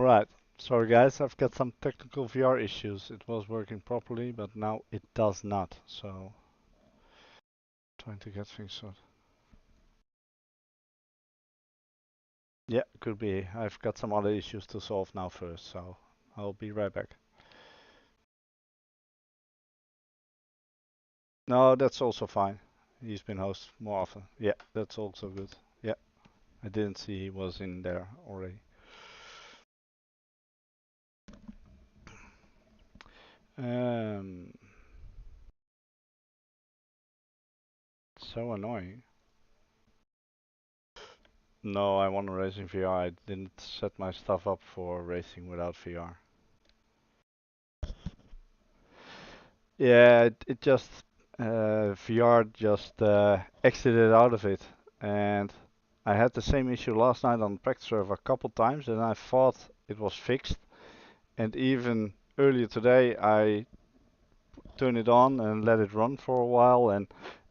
Right, Sorry guys, I've got some technical VR issues. It was working properly, but now it does not. So, trying to get things sorted. Yeah, could be. I've got some other issues to solve now first, so I'll be right back. No, that's also fine. He's been host more often. Yeah, that's also good. Yeah, I didn't see he was in there already. Um, so annoying. No, I want to race in VR. I didn't set my stuff up for racing without VR. Yeah, it just VR just exited out of it, and I had the same issue last night on the practice server a couple times, and I thought it was fixed. And even earlier today, I turned it on and let it run for a while, and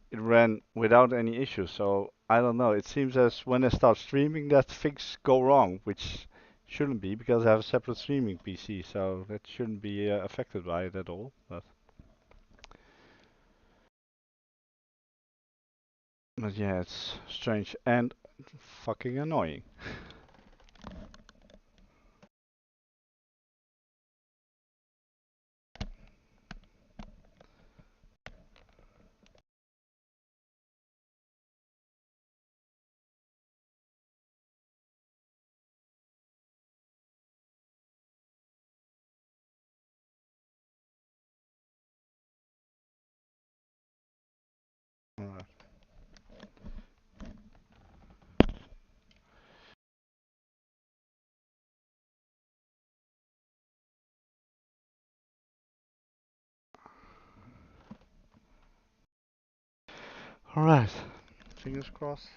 it ran without any issues. So I don't know. It seems as when I start streaming, that things go wrong, which shouldn't be because I have a separate streaming PC, so that shouldn't be affected by it at all. But yeah, it's strange and fucking annoying. Alright. Alright. Fingers crossed.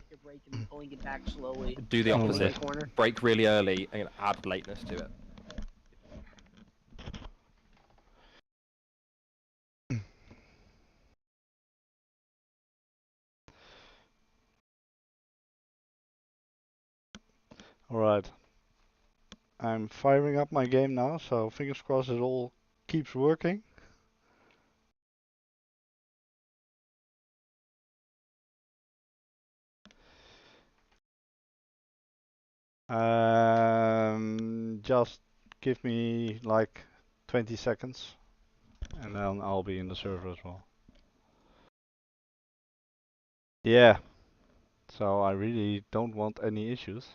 You're braking and pulling it back slowly. Do the opposite. Corner. Brake really early and add lateness to it. Alright. I'm firing up my game now, so fingers crossed it all keeps working. Just give me like 20 seconds and then I'll be in the server as well. Yeah, so I really don't want any issues.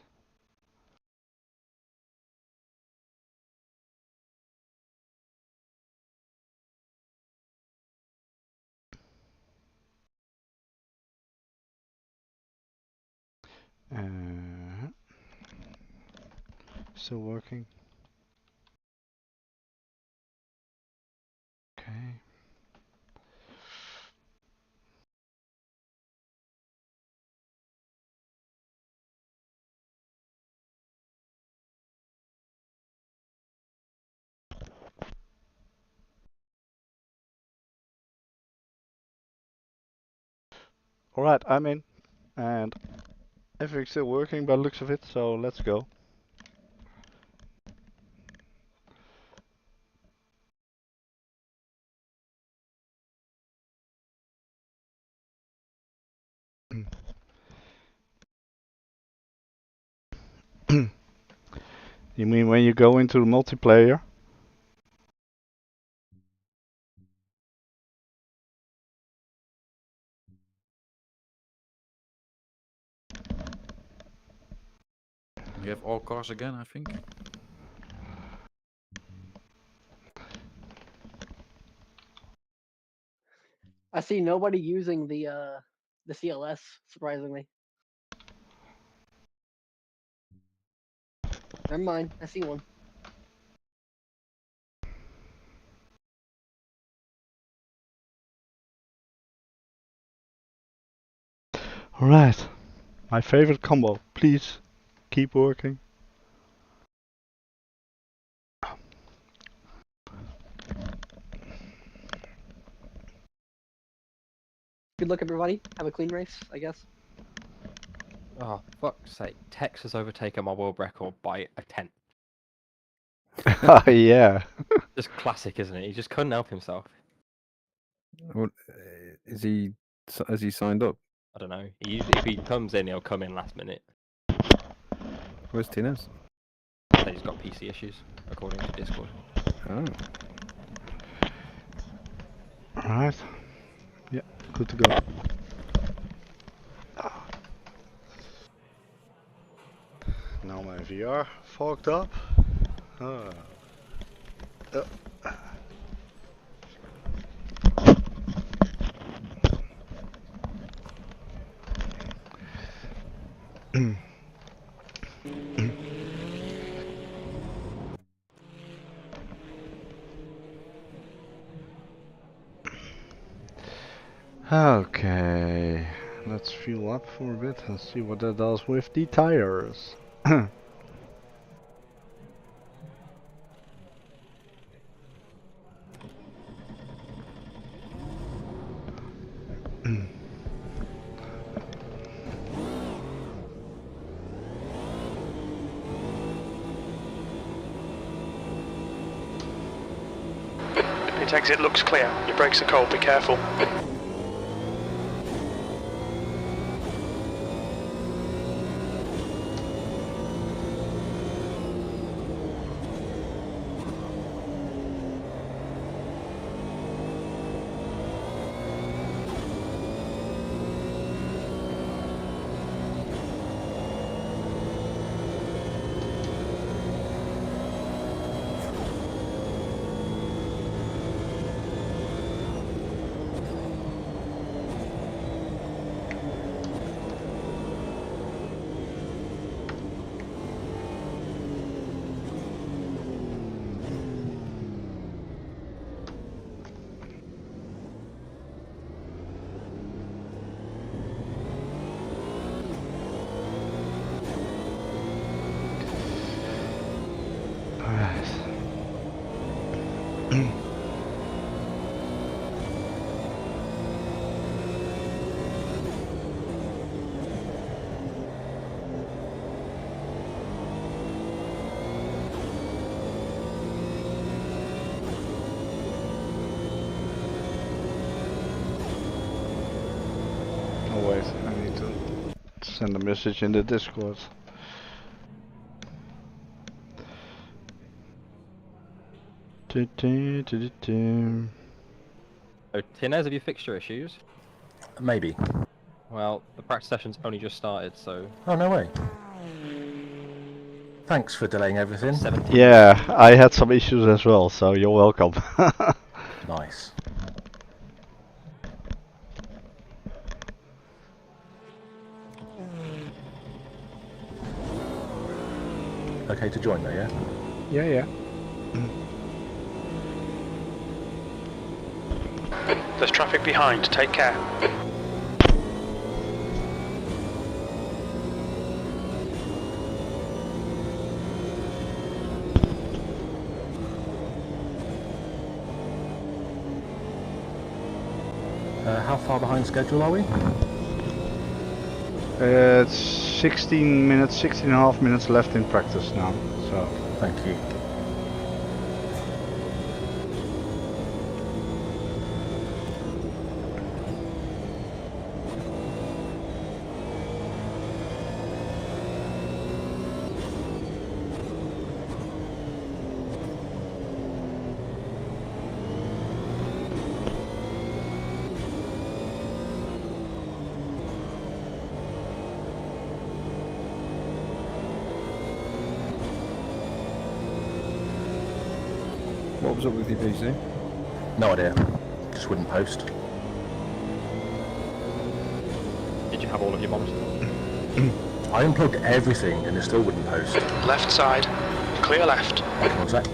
Still working. Okay. Alright, I'm in and everything's still working by the looks of it, so let's go. You mean when you go into the multiplayer? We have all cars again, I think. I see nobody using the CLS, surprisingly. Never mind, I see one. Alright, my favorite combo. Please keep working. Good luck, everybody. Have a clean race, I guess. Oh, fuck's sake. Tex has overtaken my world record by a tenth. Oh, yeah. Just classic, isn't it? He just couldn't help himself. Well, is he? Has he signed up? I don't know. He usually, if he comes in, he'll come in last minute. Where's Tinez? So he's got PC issues, according to Discord. Oh. Alright. Yeah, good to go. Now my VR fogged up. Ah. Okay, let's fuel up for a bit and see what that does with the tires. Pit exit looks clear. Your brakes are cold, be careful. Oh wait, I need to send a message in the Discord. So, Tinez, have you fixed your issues? Maybe. Well, the practice session's only just started, so... Oh, no way. Thanks for delaying everything. 17. Yeah, I had some issues as well, so you're welcome. Nice. Okay to join there, yeah? Yeah. There's traffic behind, take care. How far behind schedule are we? It's 16 minutes, 16 and a half minutes left in practice now, so. Thank you. What was up with your PC? No idea. Just wouldn't post. Did you have all of your monitors on? I unplugged everything and it still wouldn't post. Left side, clear left. One sec.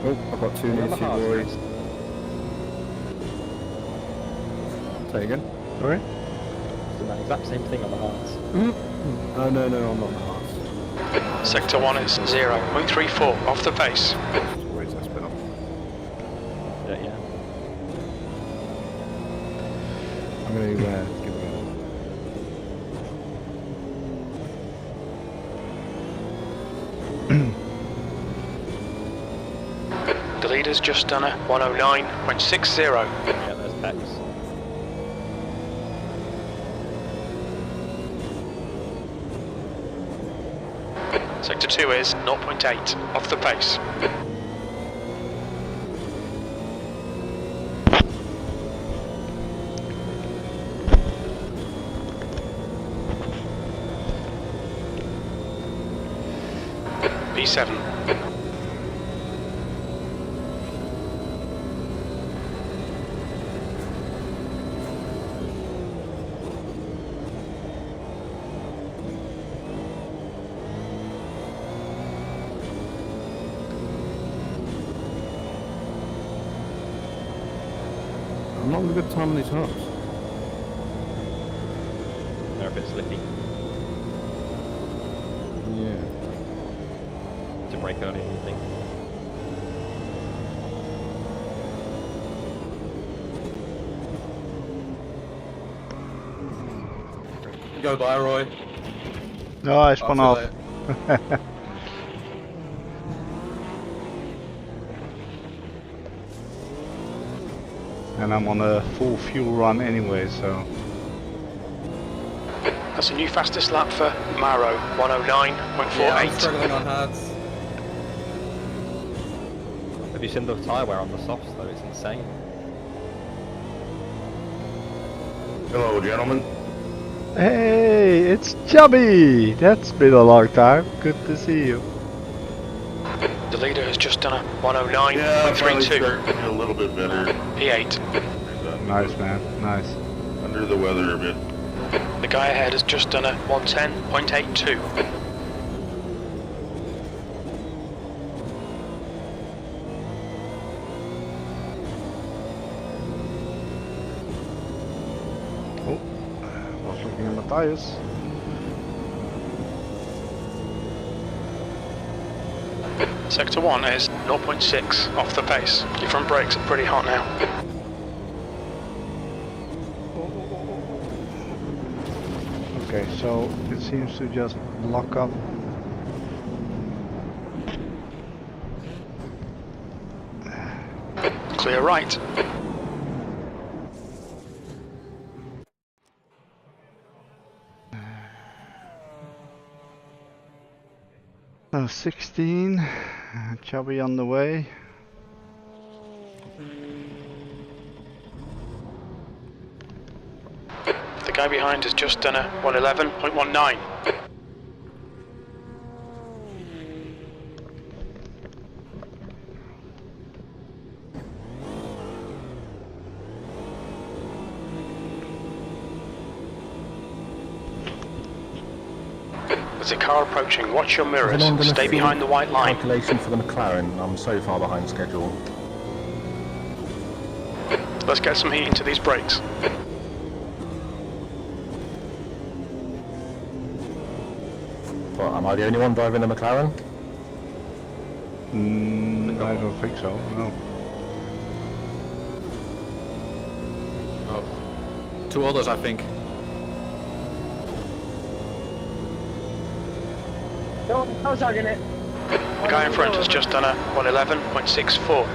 Oh, I've got two new boys. Say again? Sorry? that exact same thing on the hearts. Oh no, no, I'm not the hearts. Sector 1 is 0.34 off the pace. Where's that spin off? Yeah. I'm going to give it The leader's just done a 109.60. Yeah, there's Pex. Sector 2 is 0.8 off the pace. P7. I'm not having a good time on these hearts. They're a bit slippy. Yeah. To break early, I think. Go by, Roy. No, I spun off. And I'm on a full fuel run anyway, so. That's a new fastest lap for Maro, 109.48. Yeah, I'm struggling on hards. Have you seen the tyre wear on the softs though? It's insane. Hello, gentlemen. Hey, it's Chubby! That's been a long time. Good to see you. The leader has just done a Yeah, probably 109.32. starting to feel a little bit better. P8. Nice, man. Nice. Under the weather a bit. The guy ahead has just done a 110.82. Was looking at my tires. Sector 1 is 0.6 off the pace. Your front brakes are pretty hot now. Okay, so it seems to just lock up. Clear right. Oh, 16. Chubby on the way. The guy behind has just done a 111.19. There's a car approaching. Watch your mirrors. Stay behind the white line. Calculation for the McLaren. I'm so far behind schedule. Let's get some heat into these brakes. Well, am I the only one driving the McLaren? I don't think so, no. Oh. 2 others, I think. No, I was hugging it. The guy in front has just done a 111.64.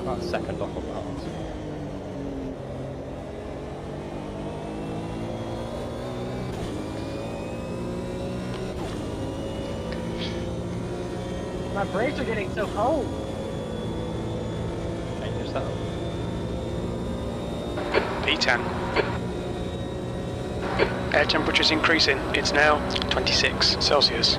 About a second off of that. My brakes are getting so cold. Change your setup. P10. Air temperature's increasing. It's now 26 Celsius.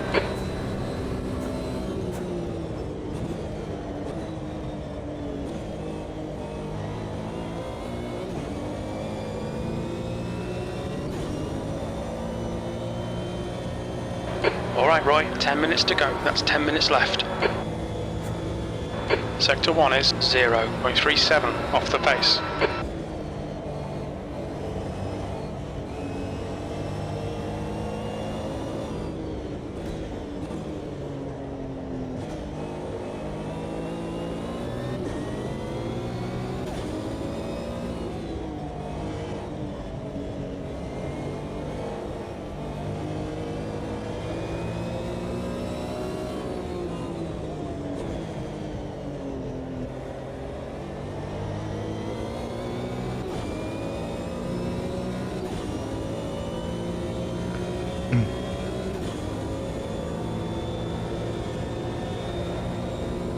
Alright Roy, 10 minutes to go. That's 10 minutes left. Sector 1 is 0.37 off the pace.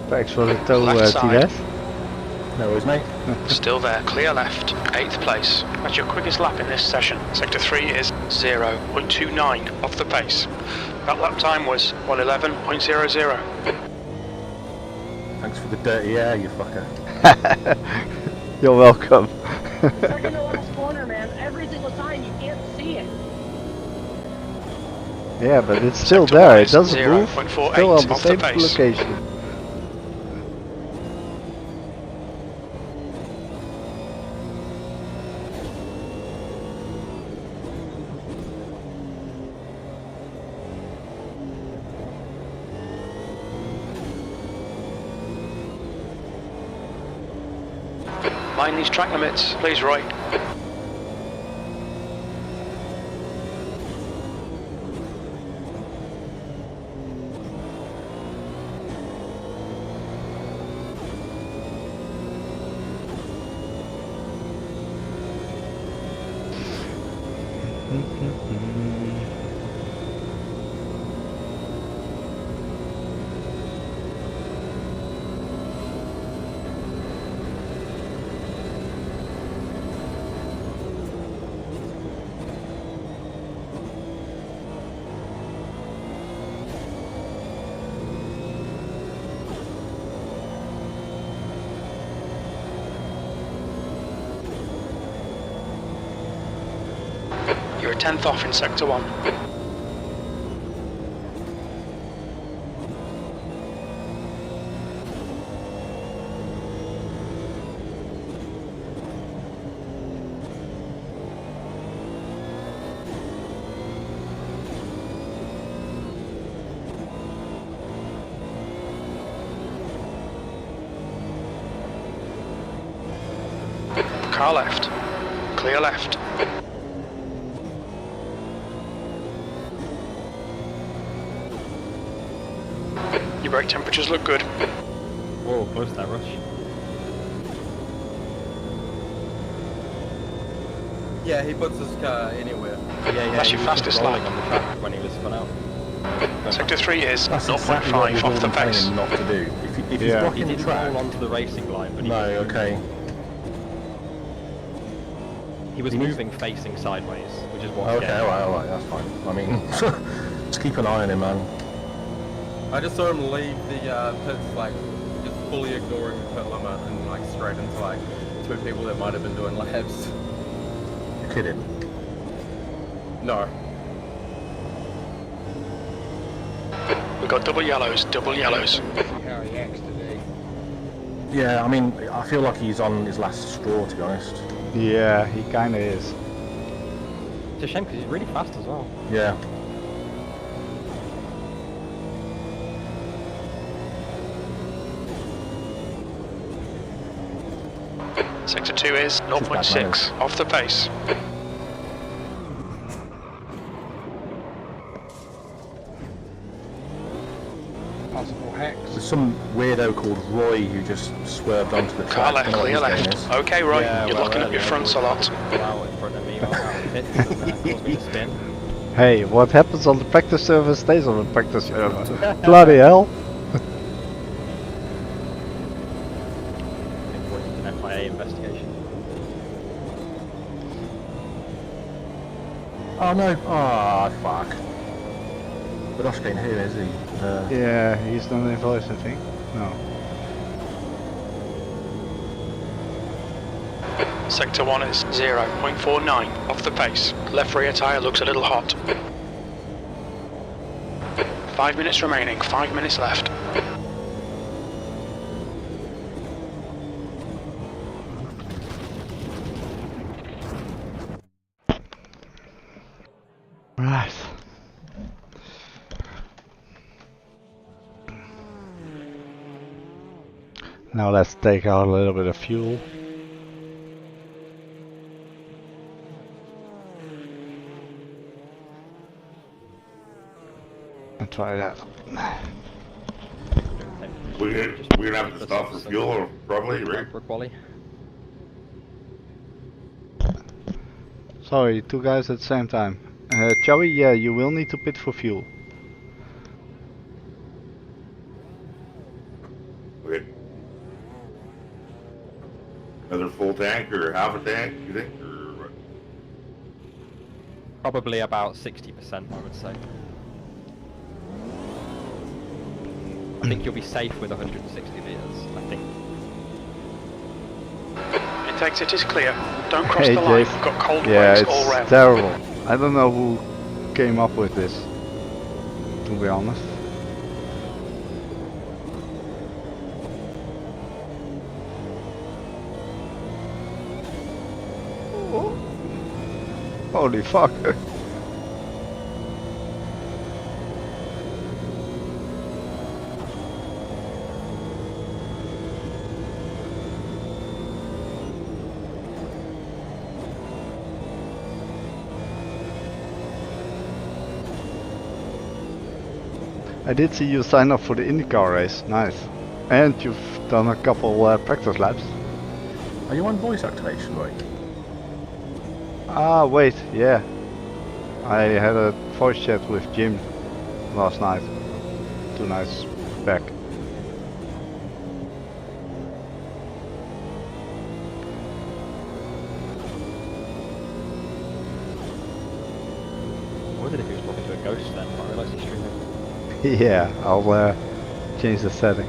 Thanks for the tow, Left side. TDF. No worries, mate. Still there, clear left, 8th place. That's your quickest lap in this session. Sector 3 is 0.29 off the pace. That lap time was 1:11.00. Thanks for the dirty air, you fucker. You're welcome. Second to last corner, man. Every single time you can't see it. Yeah, but it's still Sector there. 1 It is doesn't move. 0.48 Still on the off the same pace. location. Mind these track limits, please Roy. You're a 10th off in Sector 1. Car left. Clear left. Your brake temperatures look good. Whoa, close to that rush. Yeah, he puts his car anywhere. Yeah, That's he your was fastest rolling lap. on the track when he was spun out. Sector 3 is That's 0.5 exactly what we've off all the been telling pace. him not to do. If he's Yeah. He blocking the didn't track... roll onto the racing line, but he No, was, okay. he was He needs- moving facing sideways, which is what Okay, alright, that's fine. I mean, just keep an eye on him, man. I just saw him leave the pits, like, just fully ignoring the pit limit and, like, straight into, like, two people that might have been doing laps. You're kidding. No. We've got double yellows, double yellows. Yeah, I mean, I feel like he's on his last straw, to be honest. Yeah, he kinda is. It's a shame because he's really fast as well. Yeah. Sector 2 is 0.6 off the pace. There's some weirdo called Roy who just swerved onto the track. Car I left, don't know clear what his game left. is. Okay, Roy, Yeah, you're well, looking at your earlier fronts a he lot. was out in front of me, out of the pits, and caused me to spin. Hey, what happens on the practice server stays on the practice server. Bloody hell. An FIA investigation. Oh no! Ah, fuck. Badoshkin here, is he? Yeah, he's not in voice, I think. No. Sector 1 is 0.49 off the pace. Left rear tyre looks a little hot. 5 minutes remaining, 5 minutes left. Right. Now let's take out a little bit of fuel. And try that. We're gonna have to stop for fuel, or probably, right? For quali. Sorry, two guys at the same time. Joey, yeah, you will need to pit for fuel. Okay. Another full tank or half a tank, you think? Or what? Probably about 60%, I would say. I think you'll be safe with 160 meters, I think. Exit is clear. Don't cross Hey, the line. Jace. We've got cold Yeah, waves it's all round. terrible. I don't know who came up with this, to be honest. Oh. Holy fuck. I did see you sign up for the IndyCar race, nice. And you've done a couple practice laps. Are you on voice activation, Mike? Ah, wait, yeah. I had a voice chat with Jim last night, 2 nights back. I wondered if he was talking to a ghost then, but I realised he's streaming. Yeah, I'll change the setting.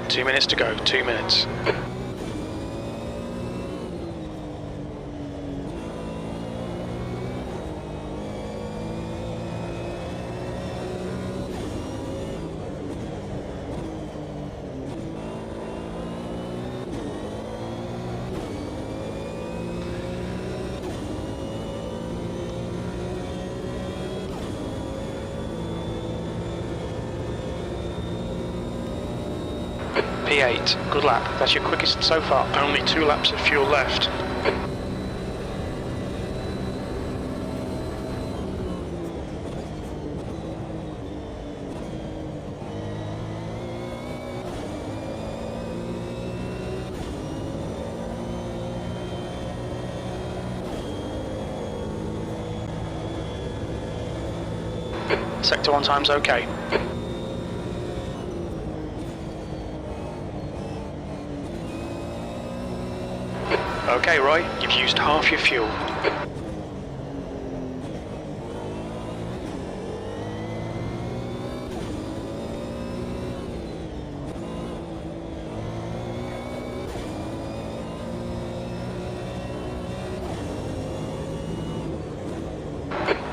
Two minutes to go, 2 minutes. P8, good lap. That's your quickest so far. Only 2 laps of fuel left. Sector 1 time's okay. Okay, Roy, you've used half your fuel.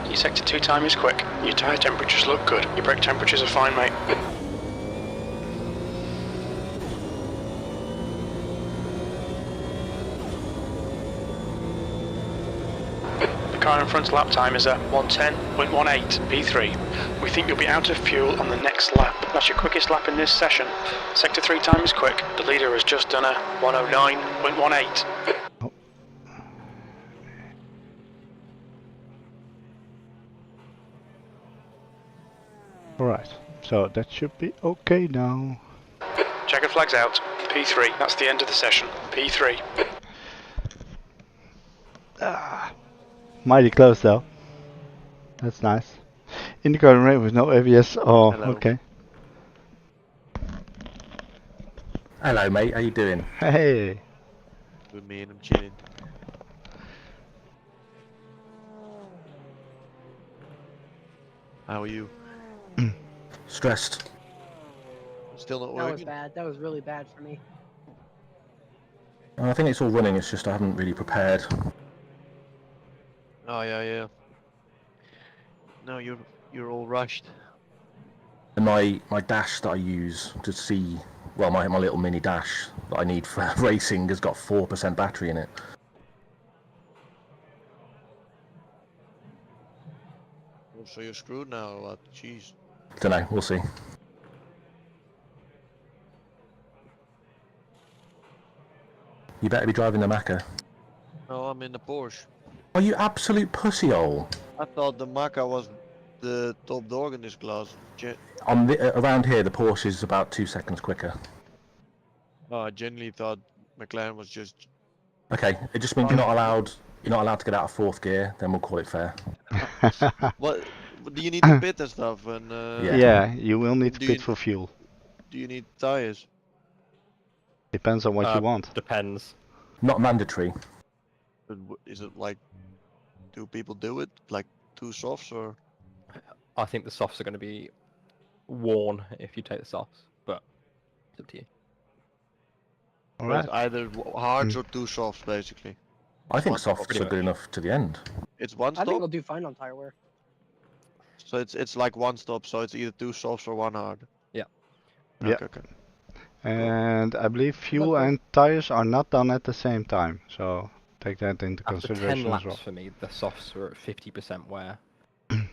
Your sector 2 time is quick. Your tyre temperatures look good. Your brake temperatures are fine, mate. The car in front's lap time is at 110.18 P3. We think you'll be out of fuel on the next lap. That's your quickest lap in this session. Sector 3 time is quick. The leader has just done a 109.18. Alright, so that should be okay now. Checkered flag's out. P3. That's the end of the session. P3. Mighty close though. That's nice. Indicator rate with no ABS. Oh, Hello. okay. Hello, mate. How you doing? Hey. With me and I'm chilling. How are you? Stressed. Still not That was working? bad. That was really bad for me. I think it's all running. It's just I haven't really prepared. Oh yeah. No, you're all rushed. And my dash that I use to see, well, my little mini dash that I need for racing has got 4% battery in it. Oh, so you're screwed now or what? Jeez. Don't know. We'll see. You better be driving the Macca. No, I'm in the Porsche. Are you absolute pussyhole? I thought the Maca was the top dog in this class. Around here, the Porsche is about 2 seconds quicker. Oh, I genuinely thought McLaren was just... Okay, it just means you're not allowed to get out of 4th gear. Then we'll call it fair. What? Do you need to pit and stuff? And Yeah, you will need to do pit you- for fuel. do you need tires? Depends on what you want. Depends. Not mandatory. Is it like, do people do it like 2 softs or? I think the softs are going to be worn if you take the softs, but it's up to you. Alright. It's either hards or 2 softs basically. I think One stop, softs pretty are good enough to the end. It's one I think we'll stop, do fine on tire wear. so it's like one stop, so it's either 2 softs or 1 hard. Yeah. Yeah. Okay. And I believe fuel Okay. and tires are not done at the same time, so take that into After 10 consideration as laps well. for me, the softs were at 50% wear.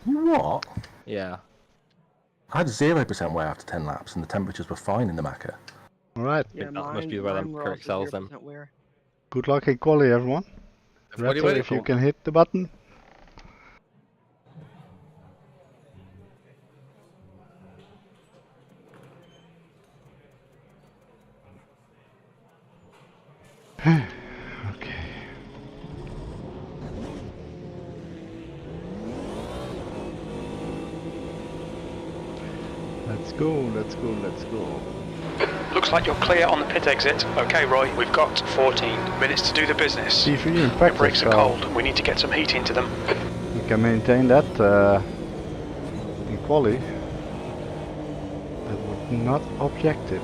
What? Yeah. I had 0% wear after 10 laps, and the temperatures were fine in the Macca. Alright, Yeah, that mine, must be where mine them were correct also cells then. 0% wear. good luck in quali, everyone. Everybody Raptor, ready? if you can hit the button. Okay. Let's go, let's go, let's go. Looks like you're clear on the pit exit. Okay, Roy, we've got 14 minutes to do the business. See if you in Your practice, brakes are so cold. We need to get some heat into them. you can maintain that in quali. I would not object it.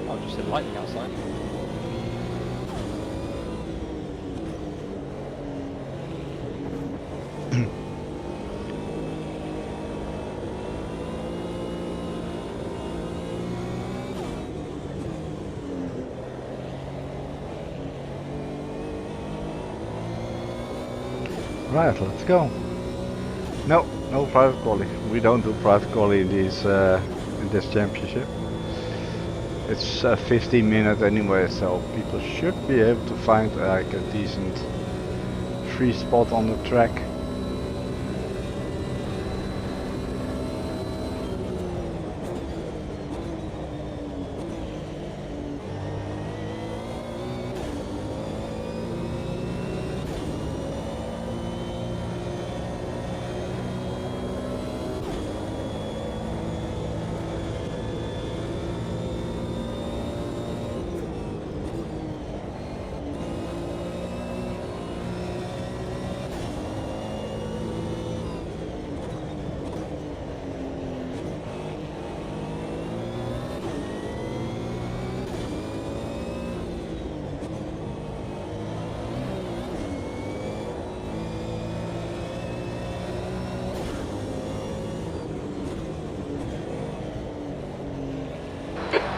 I'll just hit lightning outside. Right, let's go. No, no private quali. We don't do private quali in these in this championship. It's 15 minutes anyway, so people should be able to find like a decent free spot on the track.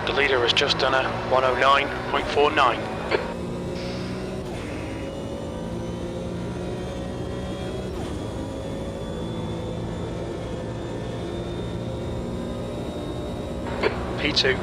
The leader has just done a 109.49. P2.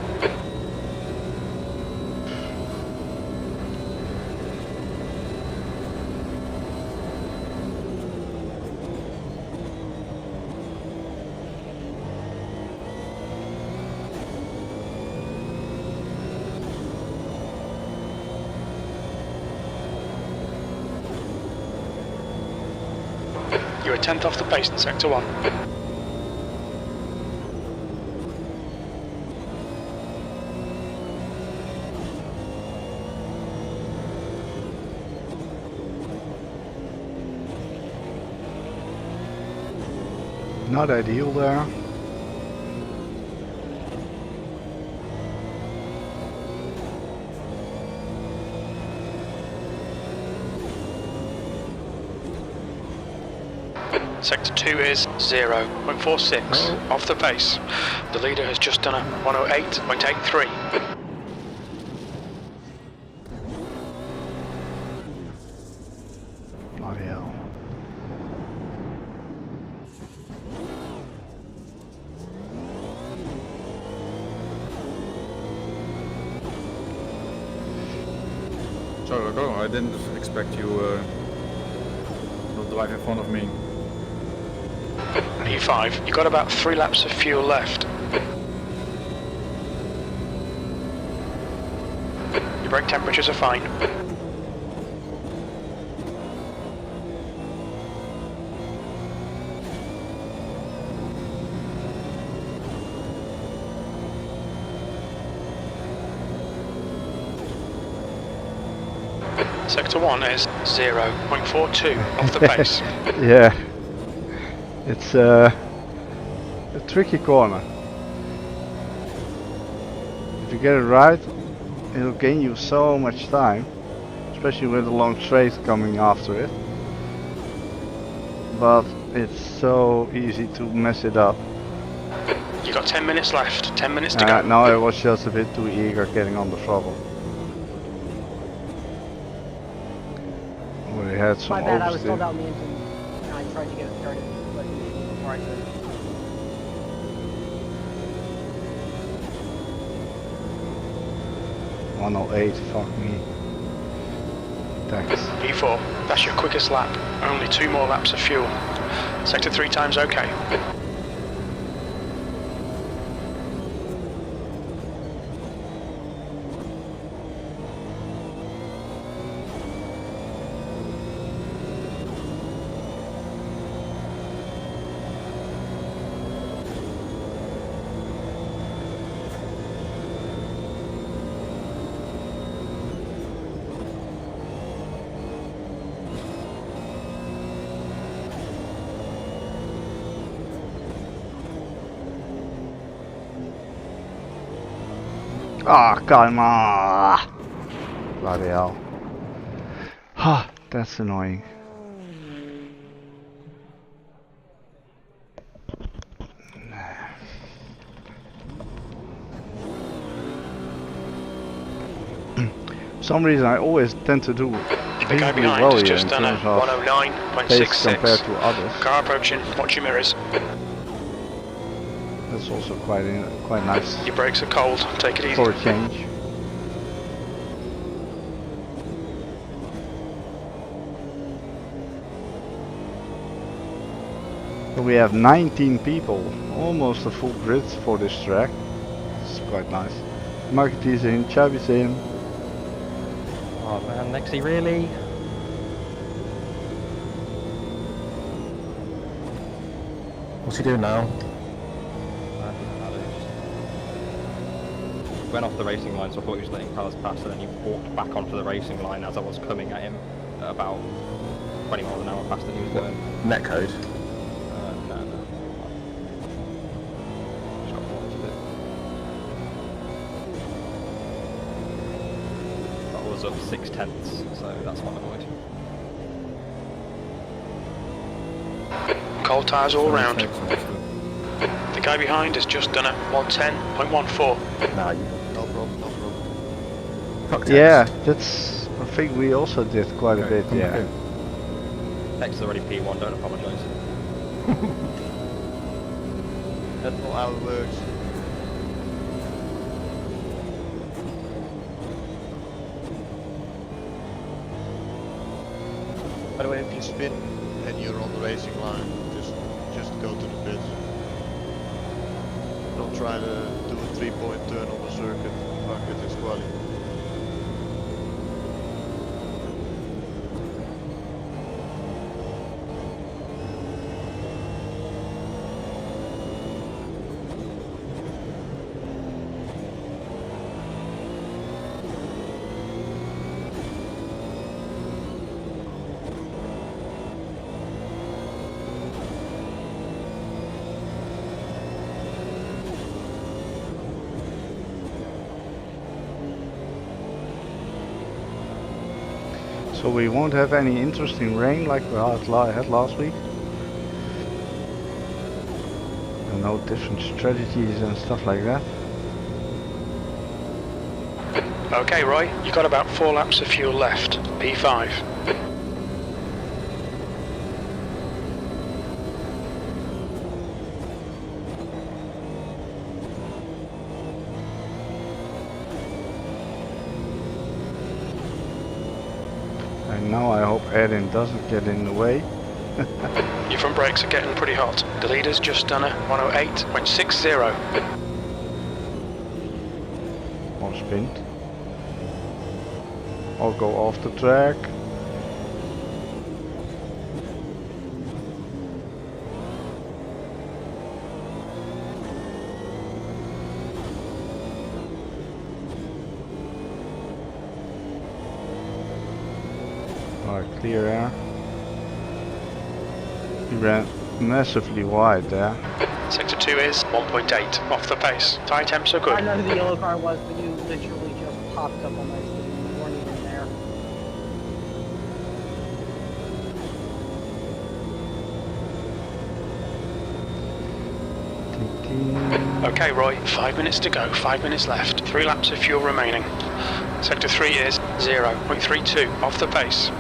You're a 10th off the pace in Sector 1. Not ideal there. Sector 2 is 0.46 off the pace. The leader has just done a 108.83. Bloody hell. Sorry, Loco, I didn't expect you to drive in front of me. P5, you've got about 3 laps of fuel left. Your brake temperatures are fine. Sector 1 is 0.42 off the pace. Yeah. It's a tricky corner. If you get it right, it'll gain you so much time, especially with a long straight coming after it. But it's so easy to mess it up. You've got 10 minutes left, 10 minutes to go. Now I was just a bit too eager getting on the throttle. We had some My bad, I was oversteer. still down the engine. And I tried to get it started but before I could. 108, fuck me. Thanks. P4, that's your quickest lap. Only 2 more laps of fuel. Sector 3 times okay. Ah, come on! Bloody hell. Ha, that's annoying. For some reason I always tend to do The guy reasonably behind well has here just in done a terms of pace compared 109.66. to others. Car approaching, watch your mirrors. That's also quite nice Your brakes are cold, take it easy. for a change. So we have 19 people, almost a full grid for this track. It's quite nice. Market is in, Chavi's in. Oh man, Nexi, really? What's he doing now? Went off the racing line, so I thought he was letting cars pass, and then he walked back onto the racing line as I was coming at him at about 20 miles an hour faster than he was going. Netcode? No. Just got points with it. That was up 6/10, so that's what I avoid. Cold tyres all round. The guy behind has just done a 110.14. Nah, you... No problem, no problem. Fuck text. Yeah, that's. I think we also did quite a Okay, bit. come back Yeah. in. Text is already P1, don't apologise. That's not how it works. By the way, if you spin and you're on the racing line, just go to the pits. Don't try to do a 3-point turn on the circuit. Fuck it, it's quali. So we won't have any interesting rain like we had last week. And no different strategies and stuff like that. Okay, Roy, you've got about 4 laps of fuel left. P5. And now I hope Addon doesn't get in the way. Your front brakes are getting pretty hot. The leader's just done a 108.60. Or spinned. Or go off the track. Alright, clear air. He ran massively wide there. Sector 2 is 1.8 off the pace. Tyre temps are I good. know who the yellow car was, but you literally just popped up on my screen. You weren't even there. Okay, Roy, 5 minutes to go, 5 minutes left. 3 laps of fuel remaining. Sector 3 is 0.32 off the pace.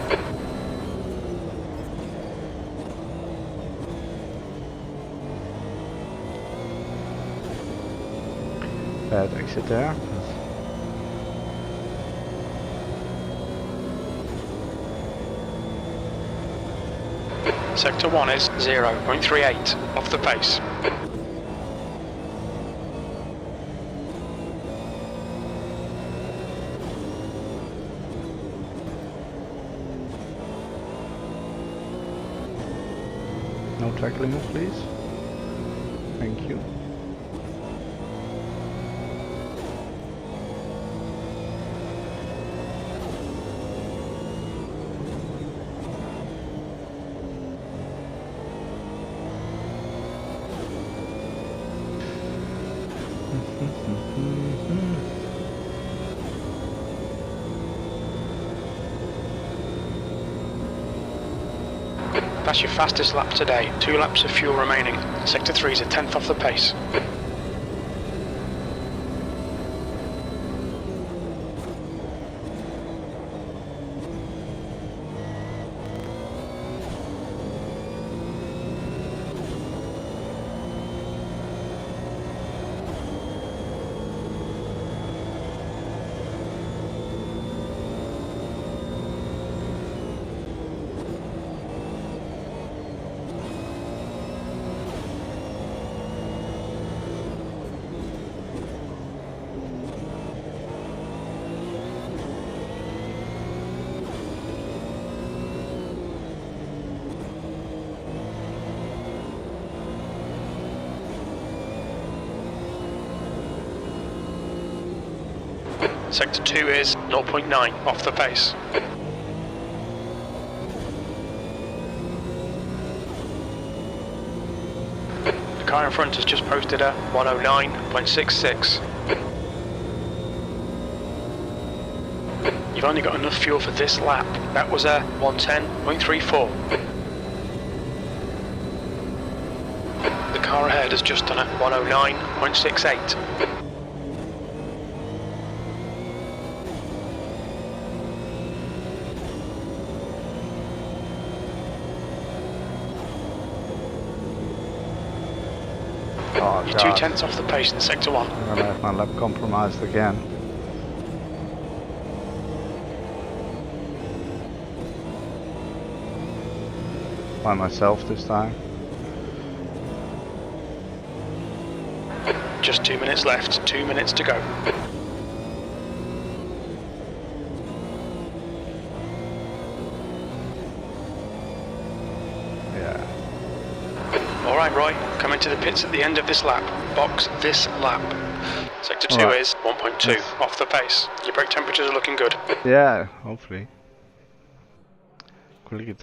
Bad exit there. Sector 1 is 0.38 off the pace. No tackling us, please. Thank you. That's your fastest lap today. 2 laps of fuel remaining. Sector 3 is a 10th off the pace. Sector 2 is 0.9 off the pace. The car in front has just posted a 109.66. You've only got enough fuel for this lap. That was a 110.34. The car ahead has just done a 109.68. Oh, You're God. 0.2 off the pace in Sector 1. I'm gonna have my lap compromised again. By myself this time. Just 2 minutes left, 2 minutes to go. Yeah. Alright Roy, come into the pits at the end of this lap. Box this lap. Sector 2 Alright. is 1.2 off the pace. Your brake temperatures are looking good. Yeah, hopefully. Quickly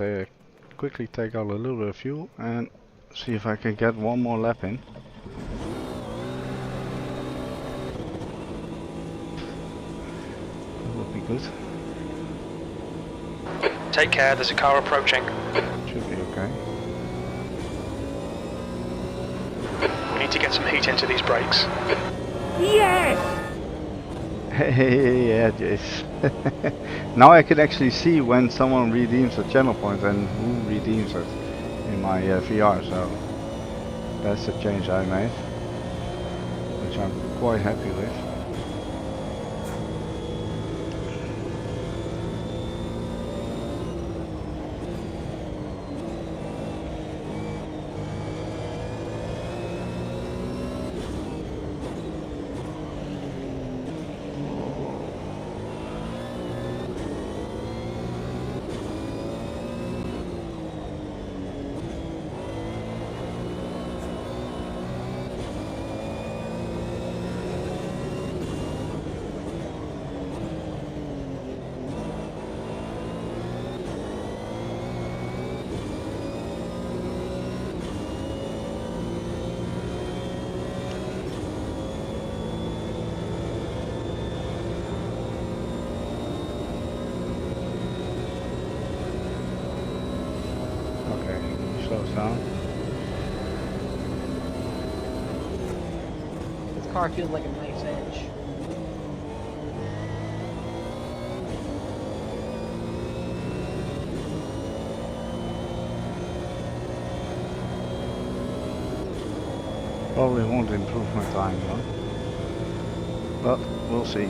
take out a little bit of fuel and see if I can get one more lap in. That would be good. Take care, there's a car approaching. Should be okay. We need to get some heat into these brakes. Hey, yeah, Jace. Now I can actually see when someone redeems a channel point and who redeems it in my VR, so that's the change I made, which I'm quite happy with. Down. This car feels like a nice edge. Probably won't improve my time though, but we'll see.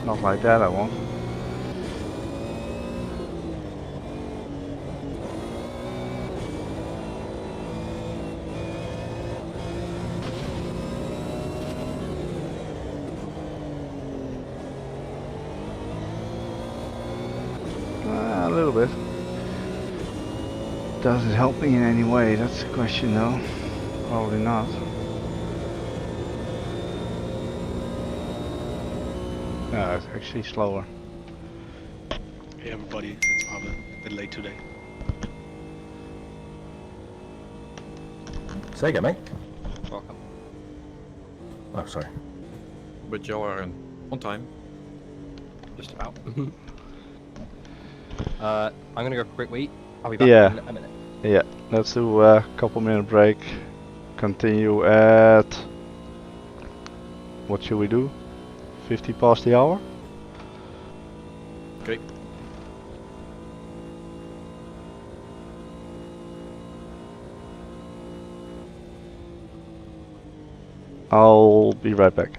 Not like that, I won't. A little bit. Does it help me in any way? That's the question though. Probably not. No, it's actually slower. Hey everybody, it's Marvin. A bit late today. Say again, mate. Welcome. Oh, sorry. But you are on time. Just about. I'm gonna go for a quick wheat. I'll be back in a minute. Yeah, let's do a couple minute break. Continue at... What should we do? 50 past the hour? Okay. I'll be right back.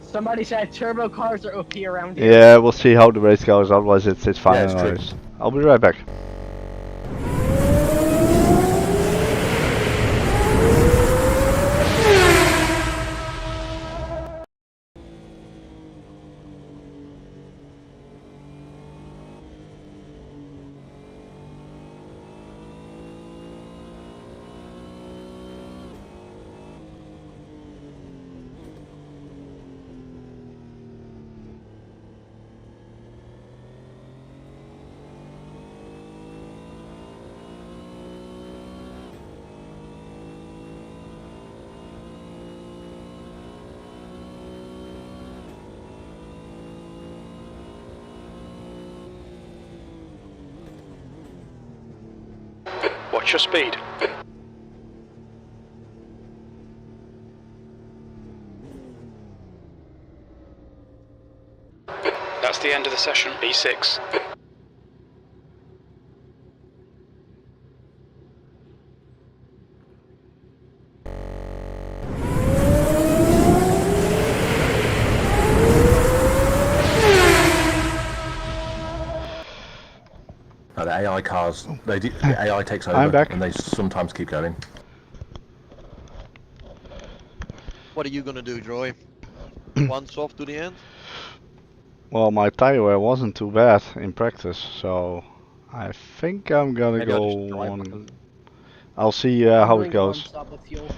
Somebody said turbo cars are OP around here. Yeah, we'll see how the race goes, otherwise it's fine. Yeah, it's true. I'll be right back. Watch your speed. That's the end of the session, B6. The AI cars, the AI takes over, I'm back. and they sometimes keep going. What are you gonna do, Joy? One soft to the end? Well, my tire wear wasn't too bad in practice, so I think I'm gonna Maybe I'll go just drive on. like I'll see I'm how going it to one goes. stop with fuel.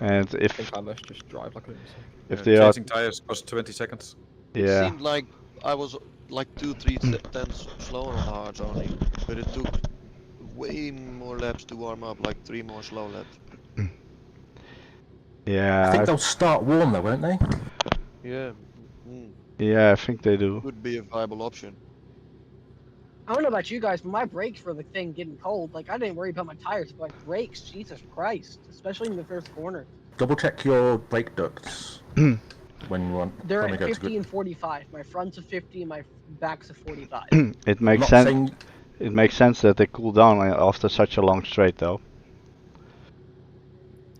And I if think I must just drive like a lunatic. if they are, changing tires costs 20 seconds. It yeah, seemed like I was like 2-3 tenths slower on the hards only, but it took way more laps to warm up, like 3 more slow laps. yeah, I think they'll start warm though, won't they? Yeah, mm, yeah, I think they do. could be a viable option. I don't know about you guys, but my brakes for the thing getting cold. Like, I didn't worry about my tires, but like brakes, Jesus Christ, especially in the first corner. Double check your brake ducts when you want. They're when we at go to 50 and 45. My front's at 50 and my back's at 45. It I'm makes not sense. saying It makes sense that they cool down after such a long straight, though.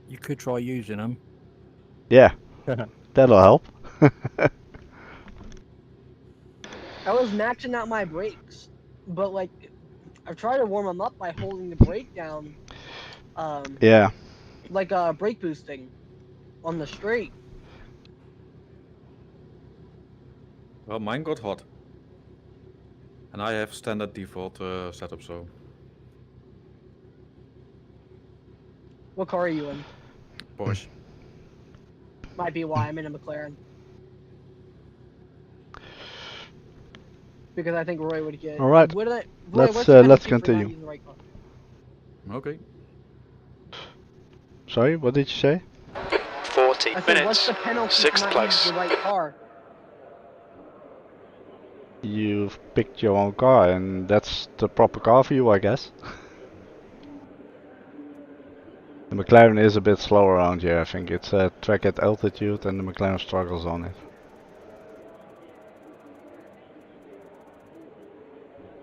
You could try using them. Yeah, that'll help. I was maxing out my brakes, but like, I've tried to warm them up by holding the brake down. Yeah. Like brake boosting on the straight. Well, mine got hot. And I have standard default setup, so... What car are you in? Porsche. Might be why I'm in a McLaren. Because I think Roy would get. All right. Roy, Let's what's your let's penalty for not continue. using the right car? Okay. Sorry, what did you say? 40 I said, minutes. what's the penalty for 6th not place. using the right car? You've picked your own car, and that's the proper car for you, I guess. The McLaren is a bit slow around here. I think it's a track at altitude, and the McLaren struggles on it.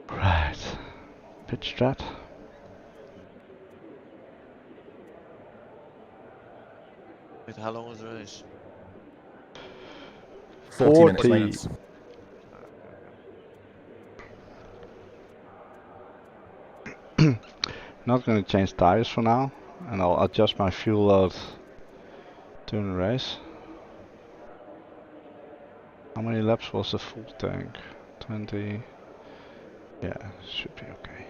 Right, pitch strat. Wait, how long is the race? 40 minutes. Not going to change tires for now, and I'll adjust my fuel load during the race. How many laps was the full tank? 20. Yeah, should be okay.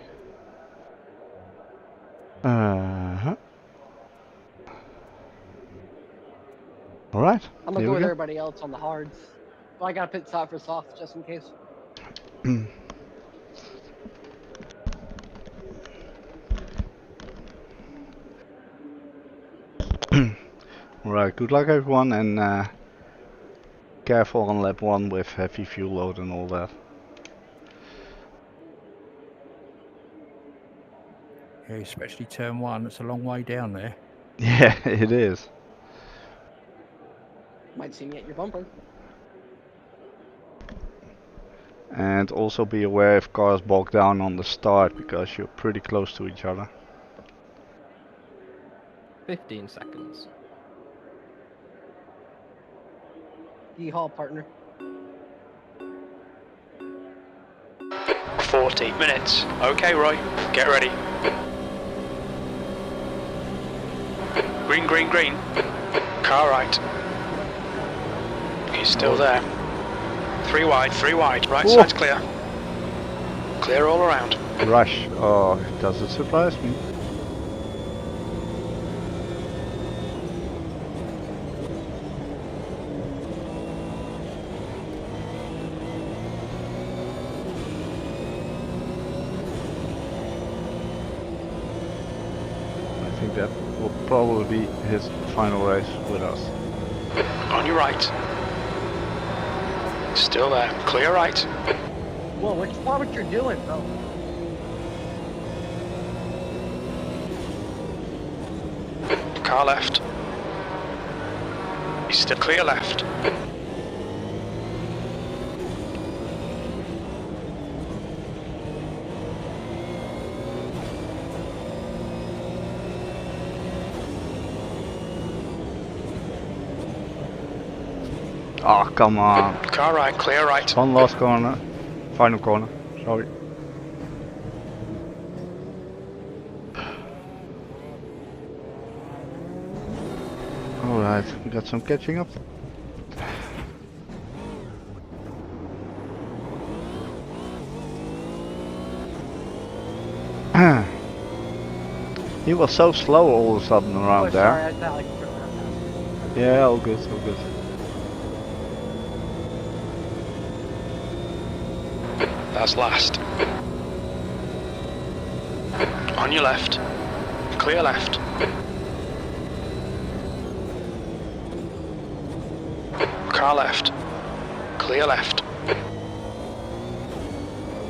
Alright. I'm gonna go with everybody else on the hards. Well, I got to pit stop for soft just in case. Alright, good luck everyone, and careful on lap 1 with heavy fuel load and all that. Yeah, especially turn 1, it's a long way down there. Yeah, it is. Might see me at your bumper. And also be aware if cars bog down on the start, because you're pretty close to each other. 15 seconds. Yeehaw, partner. 40 minutes. Okay, Roy, get ready. Green, green, green. Car right. He's still there. 3 wide, 3 wide. Right side's clear. Clear all around. Rush. Oh, does it surprise me? I think that will probably be his final race with us. On your right. Still there. Clear right. Whoa, what you're doing, bro? Car left. He's still clear left. Oh, come on. Car right, clear right. One last corner. Final corner. Sorry. Alright, we got some catching up. He was so slow all of a sudden around Oh, there. sorry, I thought like you were fast. Yeah, all good, all good. That's last. On your left. Clear left. Car left. Clear left.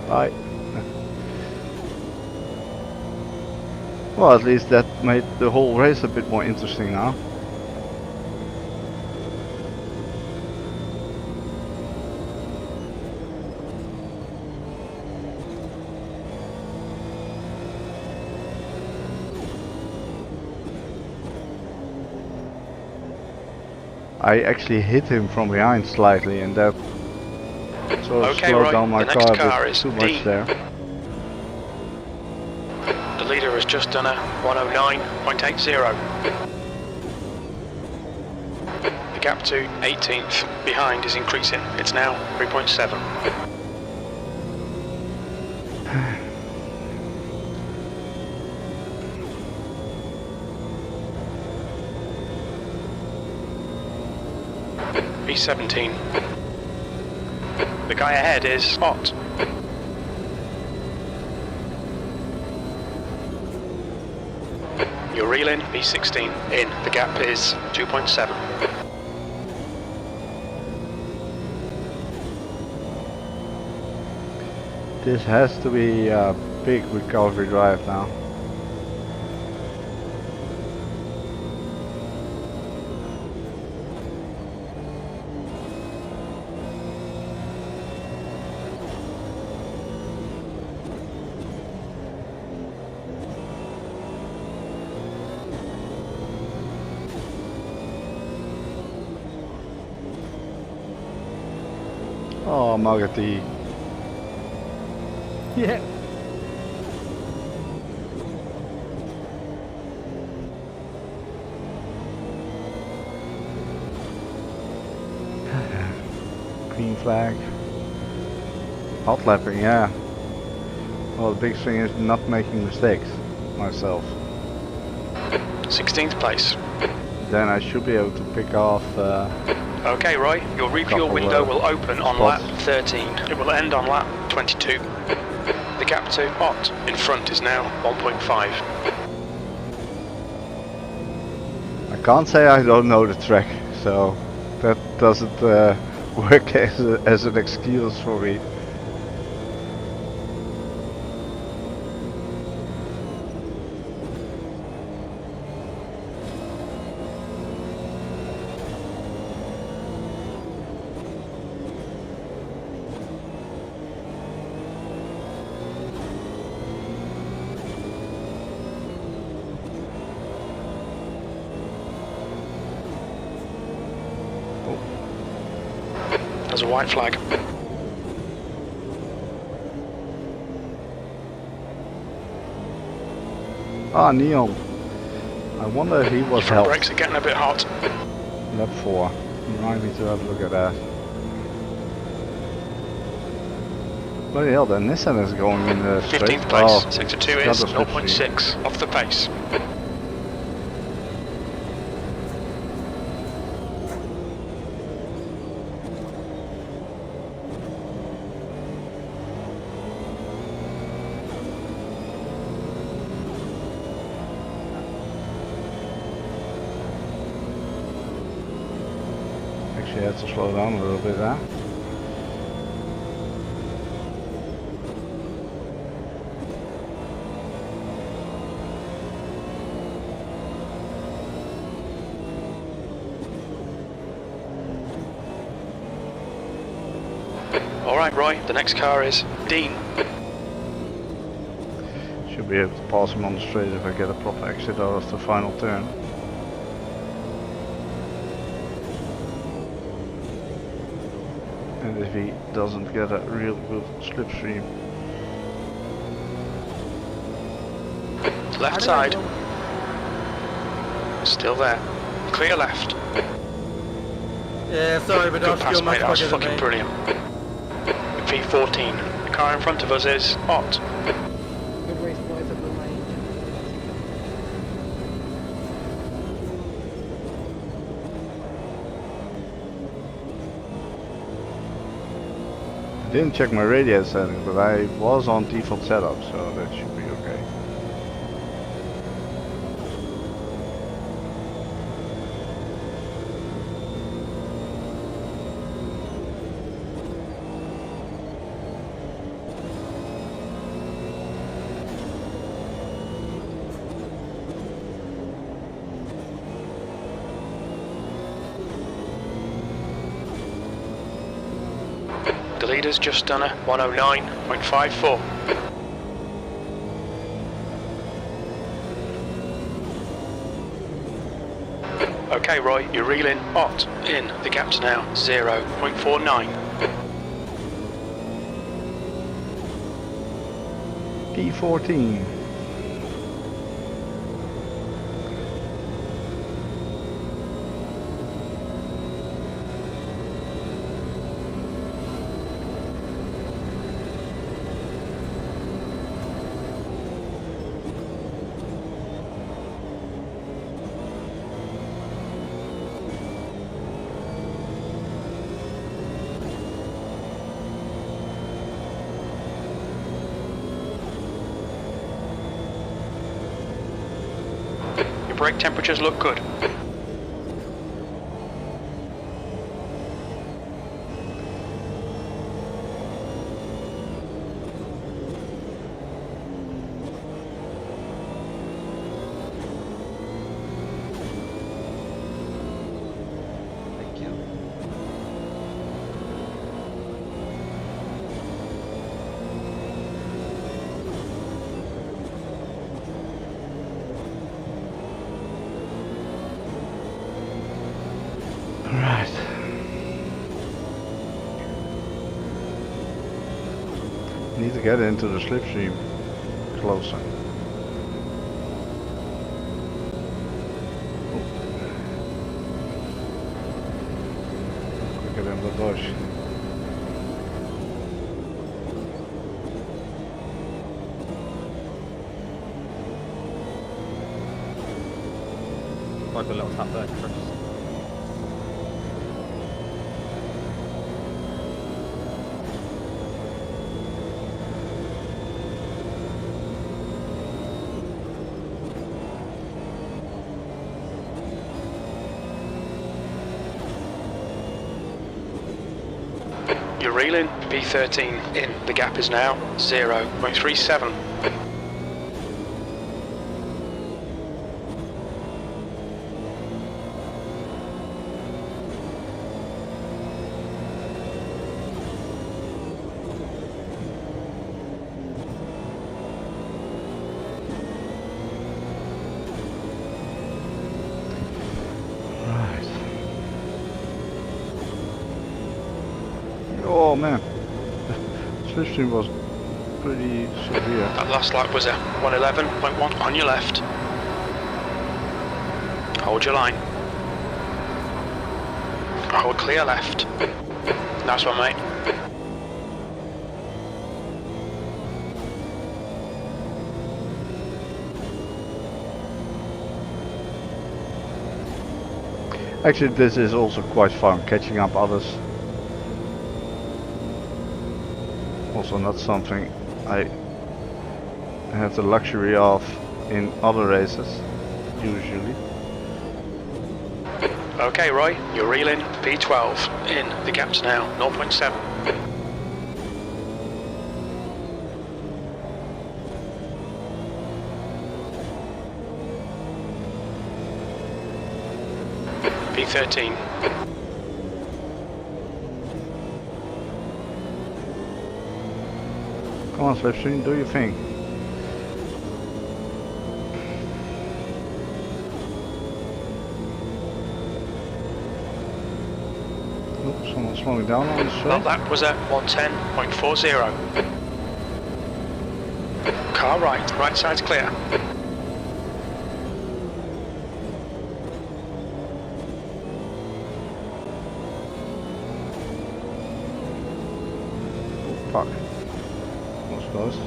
Bye. Well, at least that made the whole race a bit more interesting now. I actually hit him from behind slightly, and that sort of slowed down my car a bit too much there. The leader has just done a 109.80. The gap to 18th behind is increasing. It's now 3.7. B17. The guy ahead is hot. You're reeling, B16 in. The gap is 2.7. This has to be a big recovery drive now. Oh, Magati. Yeah. Green flag. Hot lapping, yeah. Well, the big thing is not making mistakes myself. 16th place. Then I should be able to pick off. Okay, Roy, your refuel window will open on lap 13. It will end on lap 22. The gap to hot in front is now 1.5. I can't say I don't know the track, so that doesn't work as an excuse for me. There's a white flag. Ah, Neon. I wonder if he was Front helped. brakes are getting a bit hot. Lap 4. Remind me to have a look at that. Bloody hell, the Nissan is going in the straight. 15th place. Oh, Sector 2 is 0.6 off the pace. Actually, I had to slow down a little bit there. Alright, Roy, the next car is Dean. Should be able to pass him on the straight if I get a proper exit out of the final turn. And if he doesn't get a real good slipstream. Left side. Still there. Clear left. Yeah, sorry, but Good pass, you're much mate. That was quicker than fucking me. brilliant. P14. The car in front of us is hot. Good race, boys. I blew my engine. Didn't check my radio settings, but I was on default setup, so that should be okay. The leader's just done a 109.54. Okay, Roy, you're reeling hot in. The gap's now 0.49. P14. Brake temperatures look good. Thank you. Right. Need to get into the slipstream closer. Quicker than the Dodge. Like a little tap there, Chris. You're reeling. P13 in. The gap is now 0.37. Oh man, slipstream was pretty severe. That last lap was a 111.1 on your left. Hold your line. Hold clear left. Nice one, mate. Actually, this is also quite fun, catching up others. Also not something I have the luxury of in other races, usually. Okay, Roy, you're reeling. P12 in. The gap's now 0.7. P13. Come on, slipstream, do your thing. Oops, someone Someone slowing down on the straight. That lap was at 110.40. Car right, right side's clear. Fuck. Was close.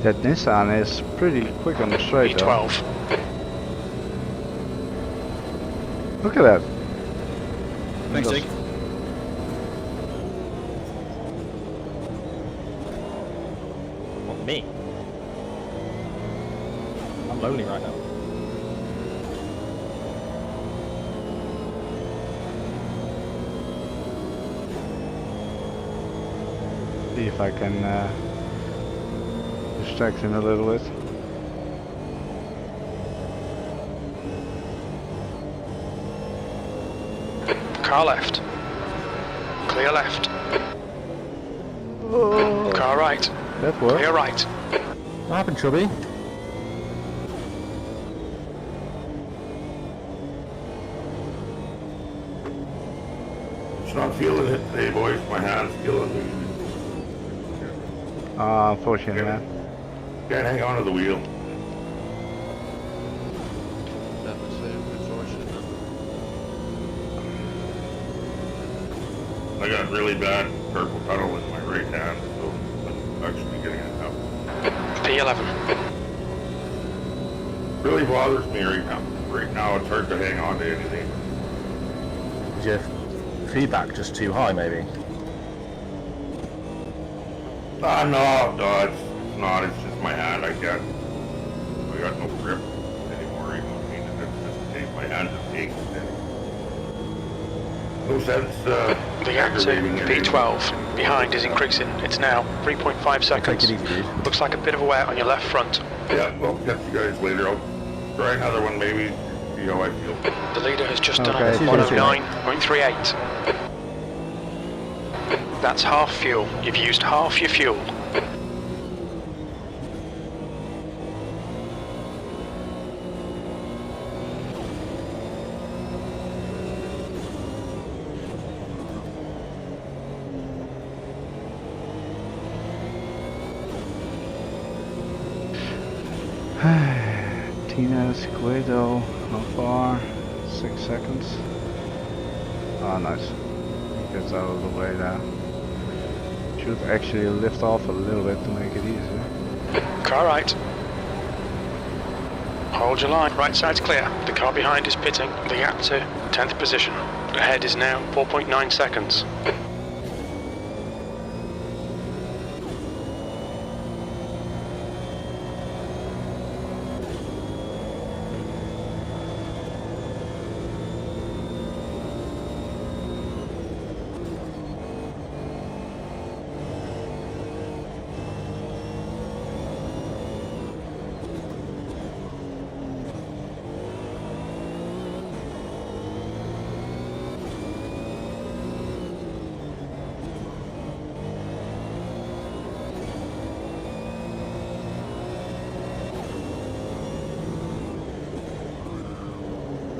That Nissan is pretty quick on the straight. B12. Look at that. Thanks, Jake. What, me? I'm lonely right now. See if I can distract him a little bit. Car left. Clear left. Oh, Car right. that worked. Clear right. What happened, Chubby? Just not feeling it today, boys. My hand's killing me. Unfortunately, man. Can't hang on to the wheel. That was very unfortunate. I got really bad purple tunnel in my right hand, so I'm actually getting it now. P11. Really bothers me right now. Right now, it's hard to hang on to anything. Is your feedback just too high, maybe? No, it's not. It's just my hand. I got no grip anymore. Even it's just my hand just aches. No sense. The gap to B12 behind is increasing. It's now 3.5 seconds. Take it easy, dude. Looks like a bit of a wet on your left front. Yeah, well, catch you guys later. I'll try another one maybe. See how I feel. The leader has just done Okay. a 109.38. That's half fuel. You've used half your fuel. Tina's Guido, how far? 6 seconds. Ah, nice. Gets out of the way now. Should actually lift off a little bit to make it easier. Car right. Hold your line. Right side's clear. The car behind is pitting. The gap to 10th position. Ahead is now 4.9 seconds.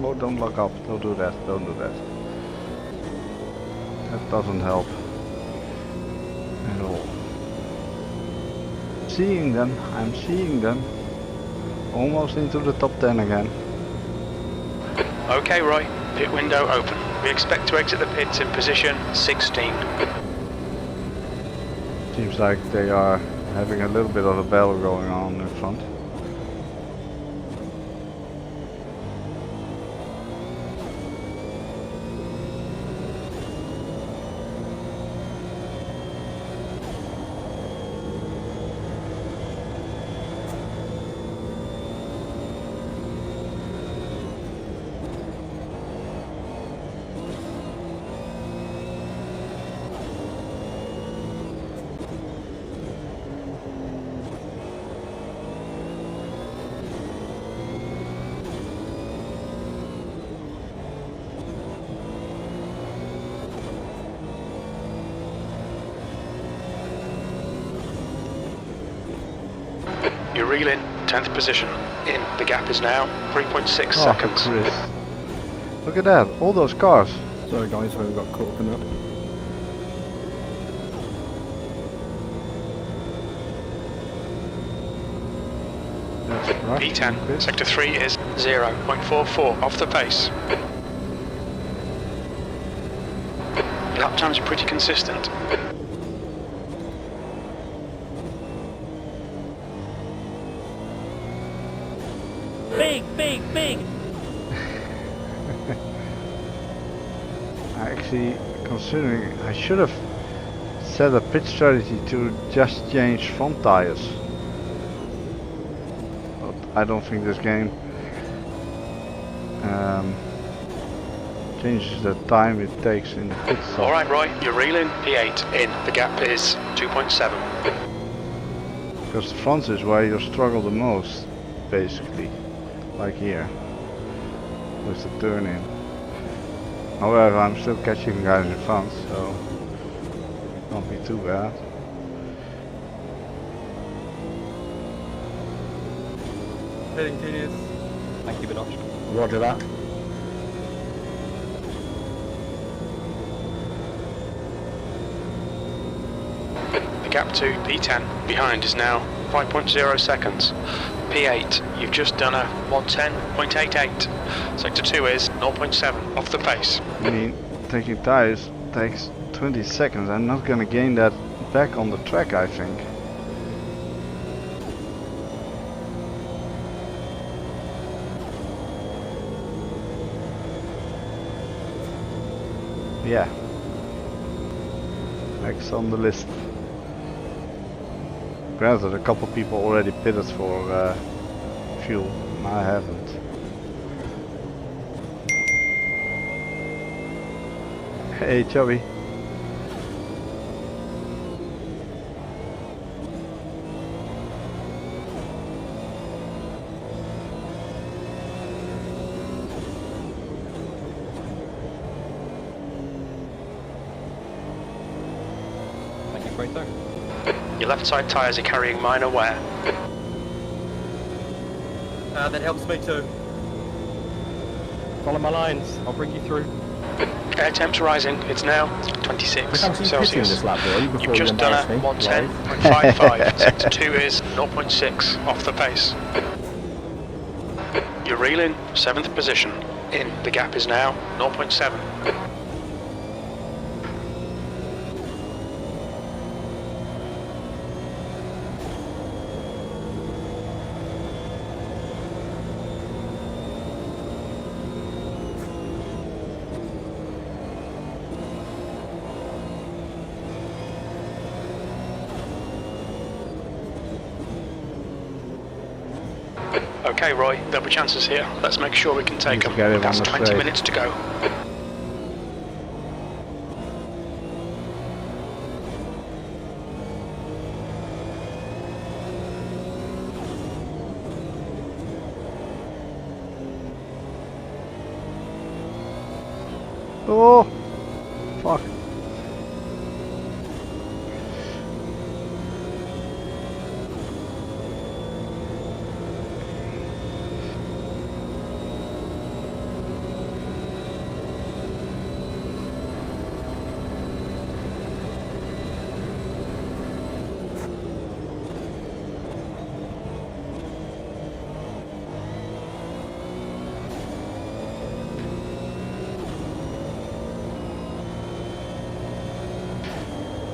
Oh, don't lock up. Don't do that. Don't do that. That doesn't help at all. Seeing them. I'm seeing them. Almost into the top 10 again. Okay, Roy. Pit window open. We expect to exit the pits in position 16. Seems like they are having a little bit of a battle going on in front. reel in 10th position. In. The gap is now 3.6 Oh, seconds. Chris. Look at that, all those cars. Sorry guys, we got caught up in that. That's right. P10, sector 3 is 0.44 off the pace. Lap times are pretty consistent. Big, big, big! Actually, considering I should have set a pit strategy to just change front tires. But I don't think this game changes the time it takes in the pit stop. Alright Roy, you're reeling. P8 in. The gap is 2.7. Because the front is where you struggle the most, basically. Like here, with the turn in. However, I'm still catching guys in front, so won't be too bad. Heading genius. Thank you, Bidosh. Roger that. The gap to P10 behind is now 5.0 seconds. P8, you've just done a 110.88. Sector 2 is 0.7 off the pace. I mean, taking tires takes 20 seconds. I'm not gonna gain that back on the track, I think. Yeah. Next on the list. Granted, a couple people already pitted for fuel. I haven't. Hey, Chubby. Thank you, Kratos. Your left side tyres are carrying minor wear. That helps me too. Follow my lines, I'll bring you through. Air temp's rising, it's now 26 Celsius. This lap, boy, You've just done a 110.55. Sector 2 is 0.6 off the pace. You're reeling, 7th position. In. The gap is now 0.7. Okay, Roy, there'll be chances here. Let's make sure we can take them. That's 20 minutes to go. Oh, fuck.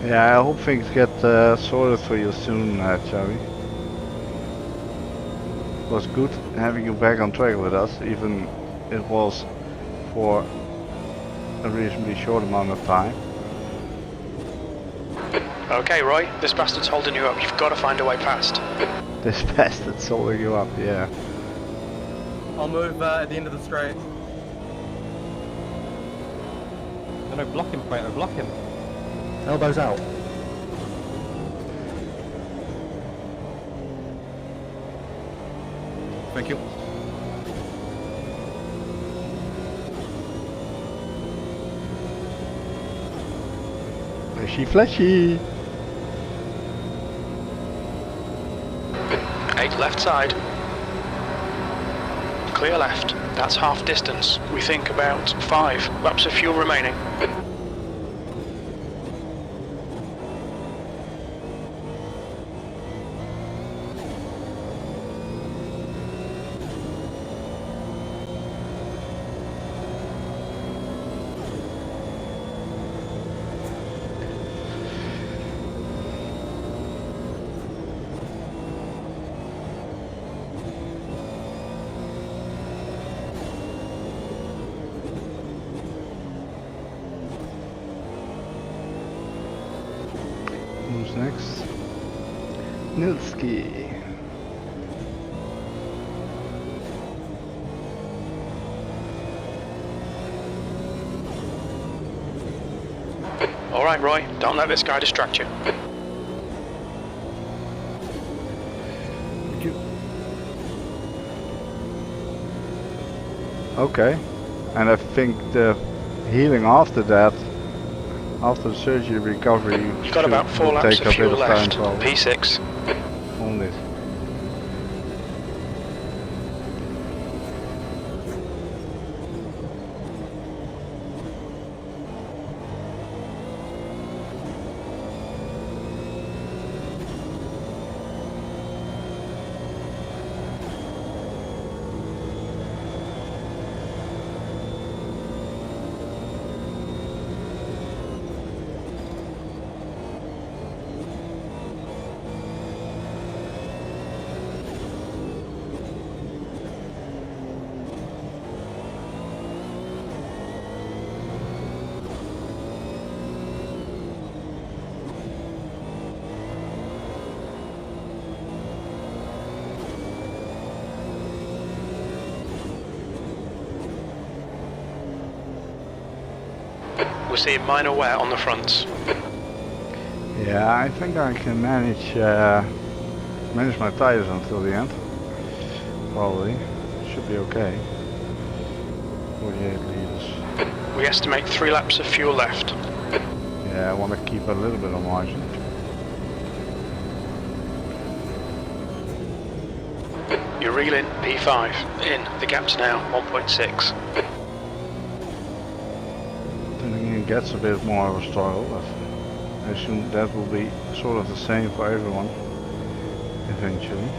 Yeah, I hope things get sorted for you soon, Chavi. It was good having you back on track with us, even it was for a reasonably short amount of time. Okay, Roy, this bastard's holding you up. You've got to find a way past. This bastard's holding you up, yeah. I'll move at the end of the straight. No, block him, Kratos, block him. Elbows out. Thank you. Flashy, flashy. 8 left side. Clear left. That's half distance. We think about 5 laps of fuel remaining. Who's next? Nilski. Alright, Roy, don't let this guy distract you. Okay, and I think the healing after that, after the surgery recovery, You've got about 4 laps take of a bit fuel of time left. probably P6. on this. We're seeing minor wear on the fronts. Yeah, I think I can manage my tires until the end. Probably. Should be okay. 48 liters. We estimate 3 laps of fuel left. Yeah, I want to keep a little bit of margin. You're reeling P5. In. The gap's now 1.6. Then again, it gets a bit more of a struggle, but I assume that will be sort of the same for everyone eventually.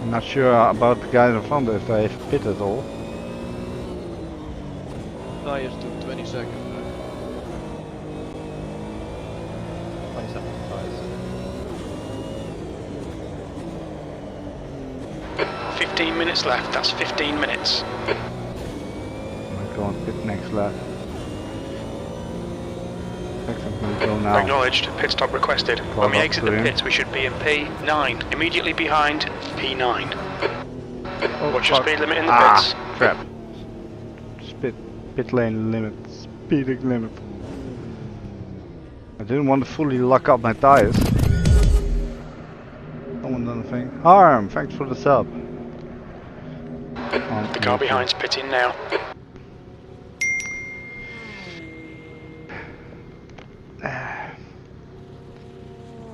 I'm not sure about the guys in front if they've pit at all. Tires to 20 seconds. 20 seconds tires. 15 minutes left, that's 15 minutes. I'm going to pit next lap. In fact, I'm going to go now. Acknowledged, pit stop requested. When we exit the pits, we should be in P9, immediately behind P9. Oh, What's your fuck. speed limit in the pits? Crap. Pit lane limit, speeding limit. I didn't want to fully lock up my tires. Someone done a thing. Harm, thanks for the sub. The car behind's pitting now.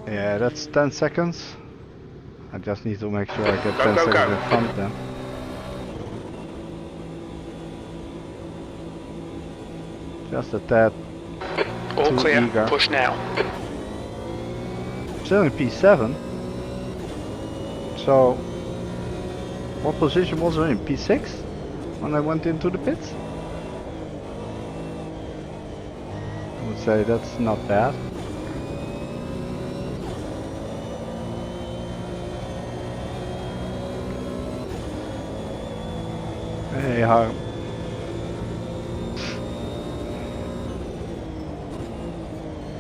Yeah, that's 10 seconds. I just need to make sure I get 10 seconds in front then. Just a tad. All too clear, eager. push now. Still in P7. So, what position was I in? P6? When I went into the pits? I would say that's not bad. Hey, Harm.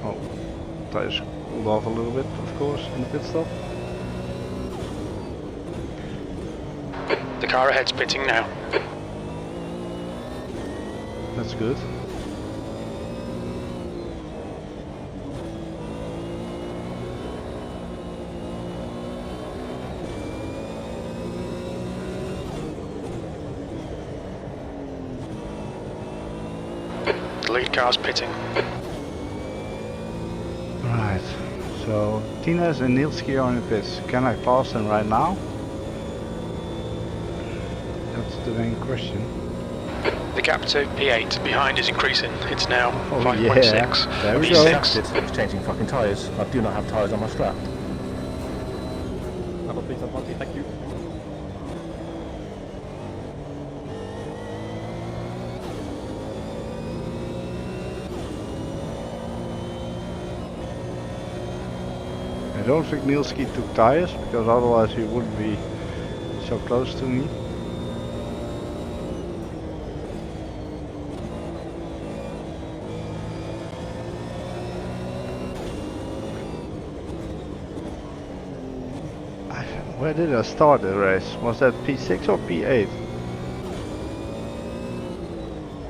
Oh, tires cooled off a little bit, of course, in the pit stop. The car ahead's pitting now. That's good. lead car's pitting. Right, so Tines and Nilski are in the pits. Can I pass them right now? That's the main question. The gap to P8 behind is increasing. It's now 5.6. Yeah, there we go. It's changing fucking tyres. I do not have tyres on my strap. Thank you. I don't think Nilski took tires, because otherwise he wouldn't be so close to me. Where did I start the race? Was that P6 or P8?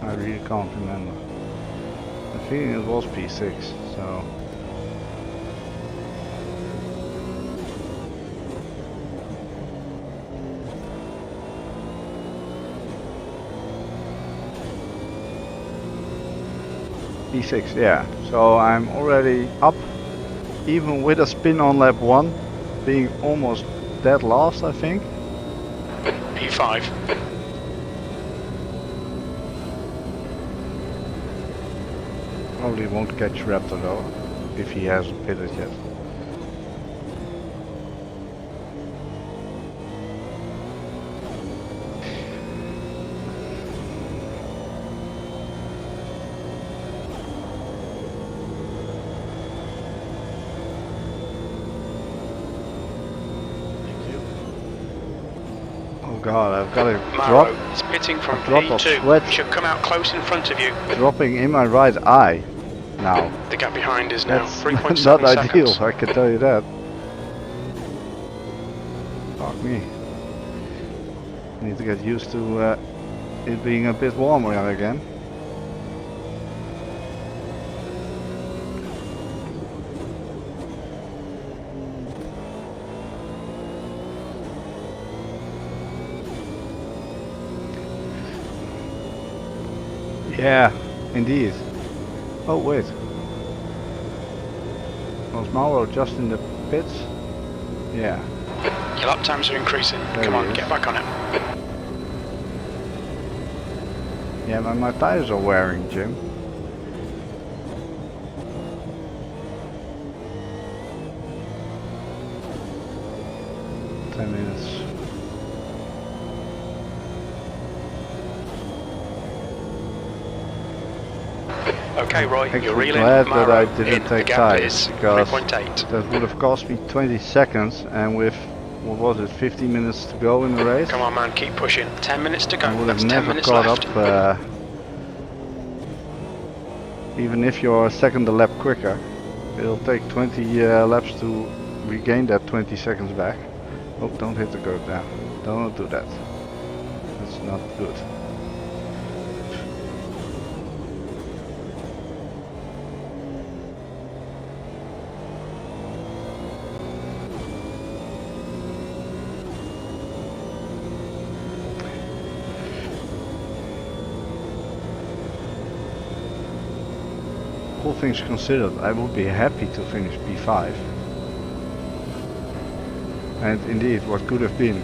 I really can't remember. I think it was P6, so... P6, yeah. So I'm already up, even with a spin on lap 1, being almost dead last, I think. P5. Probably won't catch Raptor though, if he hasn't pitted yet. God, I've got a drop. It's pitting from drop of P2. sweat Should come out close in front of you. dropping in my right eye now. The gap behind is now That's 3.7 not seconds. ideal, I can tell you that. Fuck me. I need to get used to it being a bit warmer again. Yeah, indeed. Oh wait. Was Mauro just in the pits? Yeah. Your lap times are increasing. There Come he on, is. get back on it. Yeah, but my tires are wearing, Jim. Okay, Roy, Actually you're reeling. glad that I Mauro didn't in. The take gap tires, is because 3.8. that would have cost me 20 seconds, and with, what was it, 15 minutes to go in the race? Come on, man, keep pushing. 10 minutes to go. I would have That's 10 never minutes caught left. up, even if you're a second a lap quicker. It'll take 20 laps to regain that 20 seconds back. Oh, don't hit the curb now. Don't do that. That's not good. All things considered, I would be happy to finish P5. And indeed, what could have been.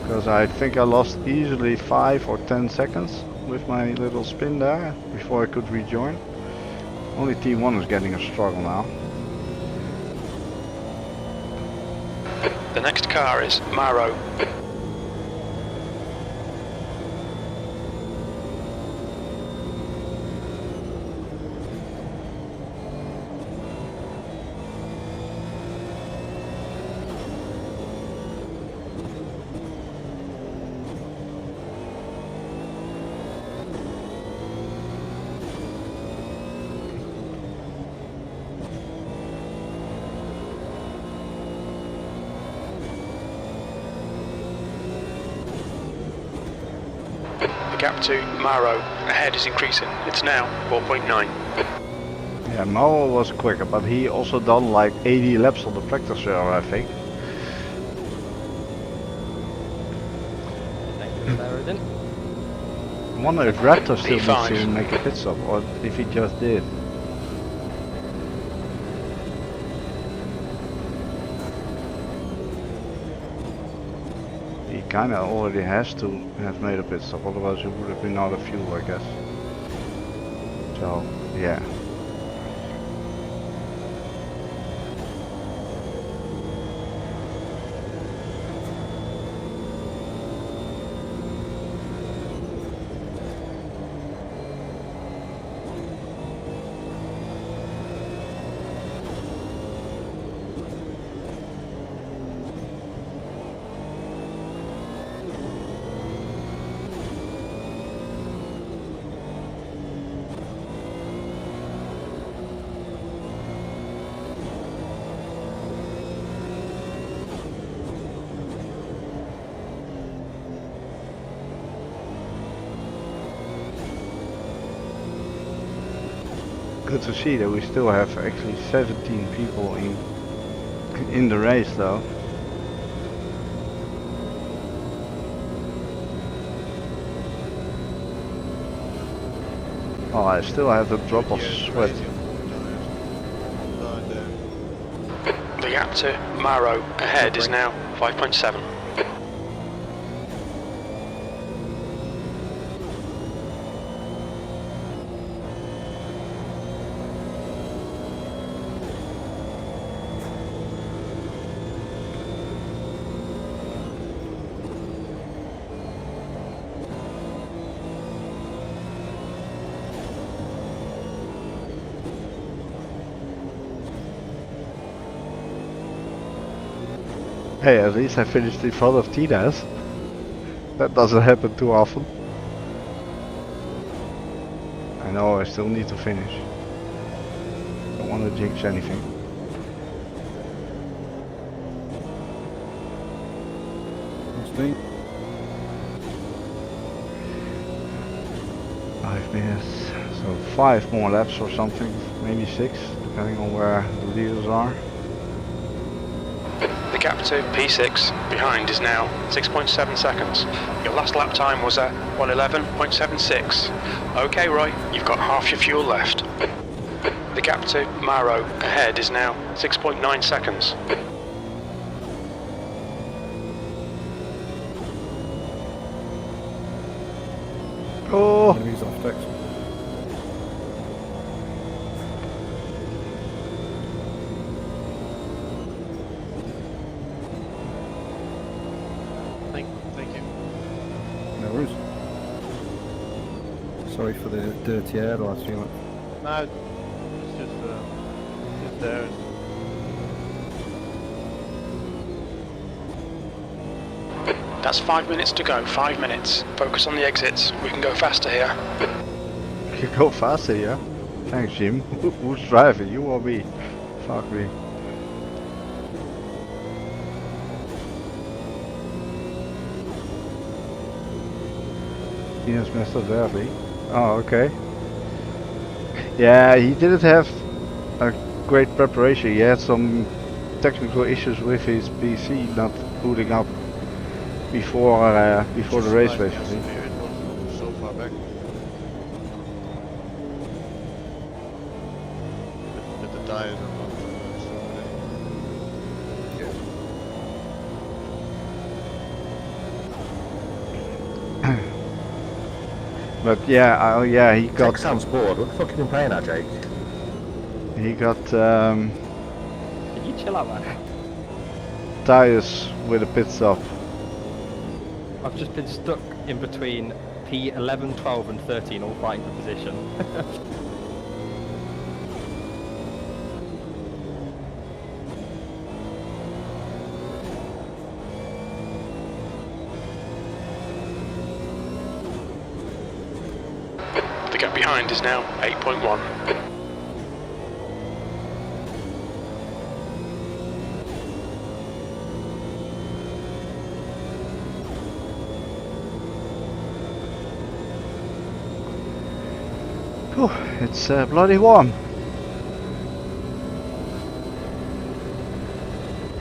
Because I think I lost easily 5 or 10 seconds with my little spin there before I could rejoin. Only T1 is getting a struggle now. The next car is Mauro. The gap to Mauro ahead is increasing. It's now 4.9. Yeah, Mauro was quicker, but he also done like 80 laps on the practice server, I think. Thank you, Addon. wonder if Raptor still needs P5. to make a pit stop, or if he just did. He kinda already has to have made a pit stop, otherwise he would have been out of fuel, I guess. So, yeah. Good to see that we still have actually 17 people in the race though. Oh, I still have a drop of sweat. The gap to Maro ahead is now 5.7. Hey, at least I finished in front of Tina's. That doesn't happen too often. I know I still need to finish. Don't want to jinx anything. That's me. 5 minutes. So 5 more laps or something, maybe 6, depending on where the leaders are. The gap to P6 behind is now 6.7 seconds. Your last lap time was at 111.76. Okay, Roy, you've got half your fuel left. The gap to Maro ahead is now 6.9 seconds. Oh! Enemies off decks. Thank you. No worries. Sorry for the dirty air last few months. No, it's just there. That's 5 minutes to go, 5 minutes. Focus on the exits, we can go faster here. You go faster, yeah? Thanks, Jim. Who's driving, you or me? Fuck me. Yes, Mr. Derby. Oh, okay. Yeah, he didn't have a great preparation. He had some technical issues with his PC not booting up before the race, basically. It was so far back. With the tires and all. But yeah, yeah, he got. Jake sounds bored. What the fuck have you been playing at, Jake? He got Can you chill out, man? tires with a pit stop. I've just been stuck in between P11, 12 and 13 all fighting for position. The gap behind is now 8.1. It's bloody warm.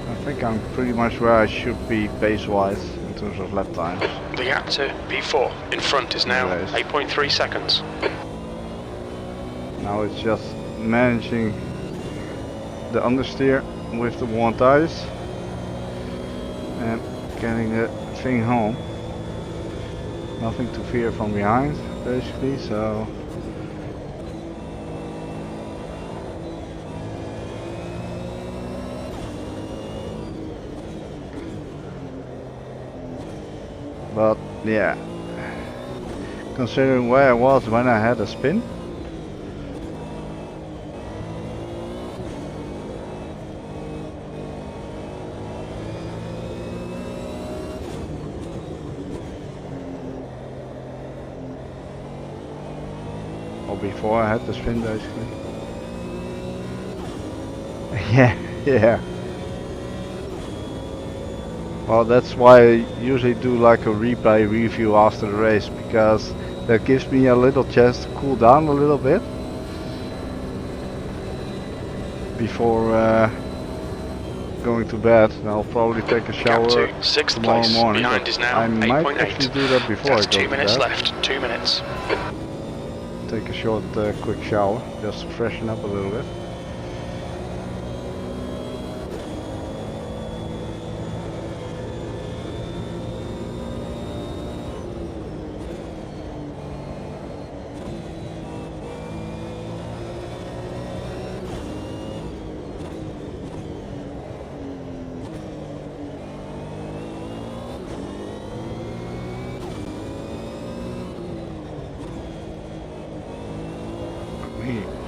I think I'm pretty much where I should be pace-wise in terms of lap times. The gap to P4 in front is now 8.3 seconds. Now it's just managing the understeer with the worn tires and getting the thing home. Nothing to fear from behind, basically, so but yeah, considering where I was when I had a spin, or before I had the spin basically. yeah. Well, that's why I usually do like a replay review after the race, because that gives me a little chance to cool down a little bit before going to bed. And I'll probably take a shower tomorrow morning. Behind is now I might 8.8. actually do that before I go 2 to minutes bed. left. 2 minutes. Take a short, quick shower, just to freshen up a little bit.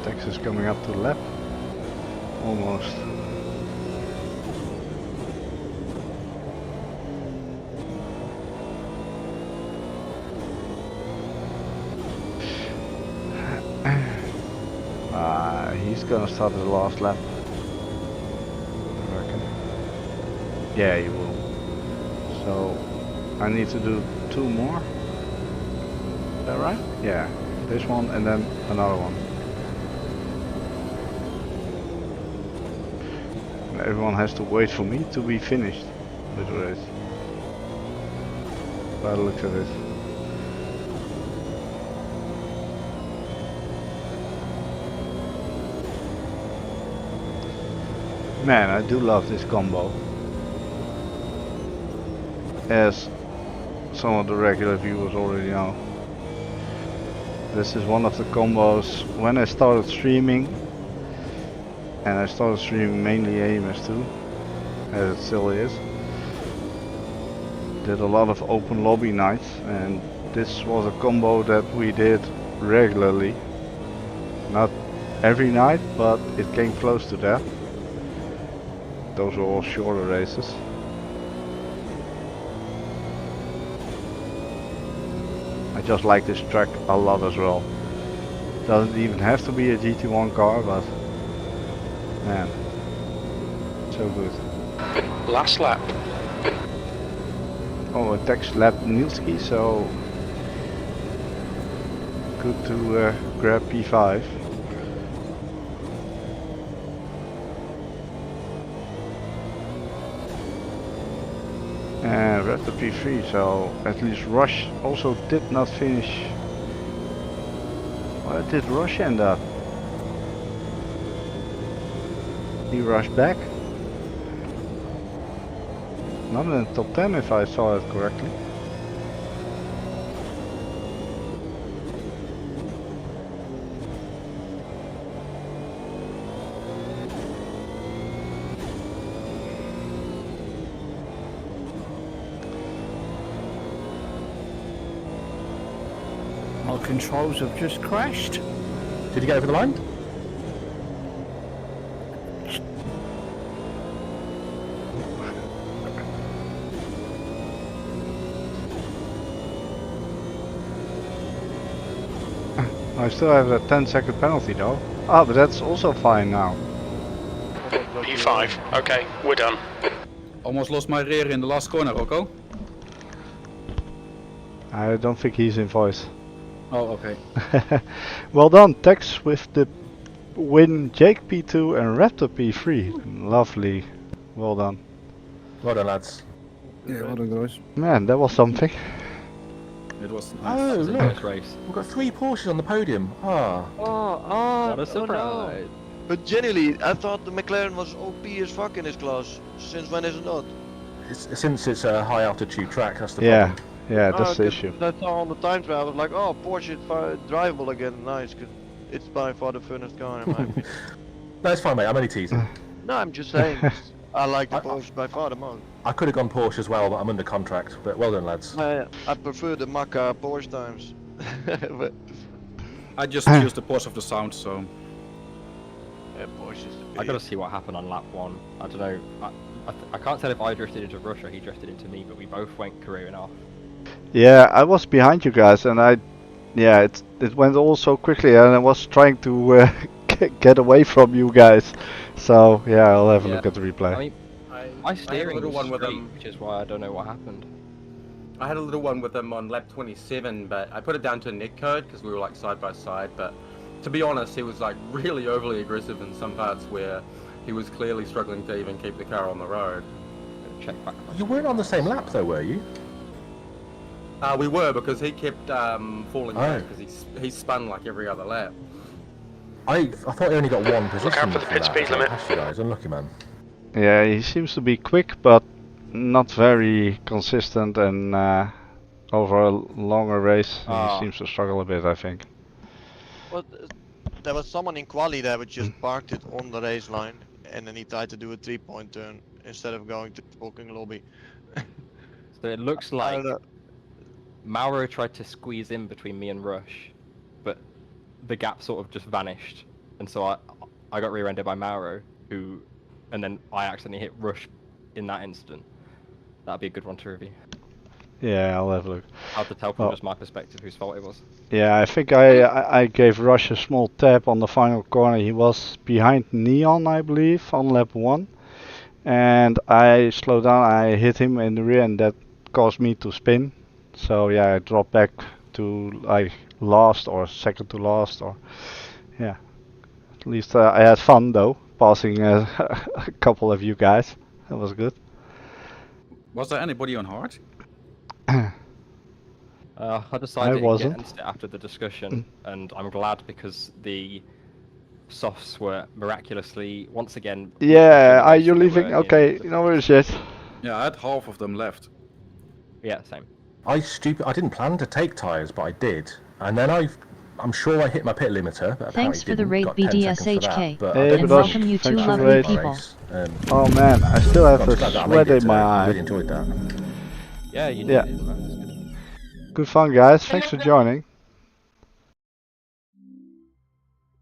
Texas coming up to the lap, almost. He's gonna start the last lap, I reckon. Yeah, he will. So I need to do 2 more. Is that right? Yeah, this one and then another one. Everyone has to wait for me to be finished with the race. By the looks of it. Man, I do love this combo. As some of the regular viewers already know. This is one of the combos when I started streaming. And I started streaming mainly AMS2, as it still is. Did a lot of open lobby nights, and this was a combo that we did regularly. Not every night, but it came close to that. Those were all shorter races. I just like this track a lot as well. Doesn't even have to be a GT1 car, but man, so good. Last lap. Oh, a text lap Nilski, so good to grab P5. And red to P3, so at least Rush also did not finish. Where did Rush end up? He rushed back. Not in the top 10 if I saw it correctly. My controls have just crashed. Did you get over the line? I still have a 10-second penalty though. Ah, but that's also fine now. P5. Okay, we're done. Almost lost my rear in the last corner, Rocco. I don't think he's in voice. Oh, okay. Well done, Tex, with the win. Jake P2 and Raptor P3. Lovely. Well done. Well done, lads. Yeah, well done, guys. Man, that was something. It was nice. Oh, That was a look. nice race. We've got 3 Porsches on the podium. Ah. What a surprise. No. But genuinely, I thought the McLaren was OP as fuck in this class. Since when is it not? Since it's a high altitude track, that's the Yeah, problem. yeah, that's the issue. That's all the time trial. I was like, oh, Porsche is drivable again. Nice, because it's by far the funnest car in my opinion. No, it's fine, mate. I'm only teasing. No, I'm just saying. I like the Porsche by far the most. I could have gone Porsche as well, but I'm under contract. But well done, lads. I prefer the Maca Porsche times. But I just used the Porsche of the sound, so. yeah, Porsche is the I gotta see what happened on lap 1. I don't know. I can't tell if I drifted into Rush or he drifted into me, but we both went careering off. Yeah, I was behind you guys, and it went all so quickly, and I was trying to get away from you guys. So yeah, I'll have a look at the replay. I mean, my steering was one with straight, them. which is why I don't know what happened. I had a little one with them on lap 27, but I put it down to netcode because we were like side by side. But to be honest, he was like really overly aggressive in some parts where he was clearly struggling to even keep the car on the road. Check back. You weren't on the same lap, though, were you? We were, because he kept falling back because he spun like every other lap. I thought he only got one position. Look out for the pit speed limit. You guys, unlucky man. Yeah, he seems to be quick, but not very consistent, and over a longer race, he seems to struggle a bit, I think. Well, there was someone in quali that would just parked it on the race line, and then he tried to do a 3-point turn instead of going to the booking lobby. So it looks like Mauro tried to squeeze in between me and Rush, but the gap sort of just vanished, and so I got rear-ended by Mauro, and then I accidentally hit Rush in that instant. That'd be a good one to review. Yeah, I'll have a look. Hard to tell from just my perspective whose fault it was. Yeah, I think I gave Rush a small tap on the final corner. He was behind Neon, I believe, on lap 1. And I slowed down, I hit him in the rear, and that caused me to spin. So yeah, I dropped back to like last or second to last, or yeah. At least I had fun though, passing a couple of you guys. That was good. Was there anybody on hard? I decided wasn't. against it after the discussion, and I'm glad because the softs were miraculously once again. Yeah, are you leaving? Okay, no worries yet. Yeah, I had half of them left. Yeah, same. I didn't plan to take tyres, but I did, and then I'm sure I hit my pit limiter. But Thanks for the didn't. rate, Got 10 seconds for that, BDSHK, but Hey, and Badosh, welcome you two thanks for the lovely raid. people. Oh man, I still have I'm a glad that I sweat made it in my today. I eye. really enjoyed that. Yeah, you did. Yeah. It, man. That's good. Good fun, guys. Thanks for joining.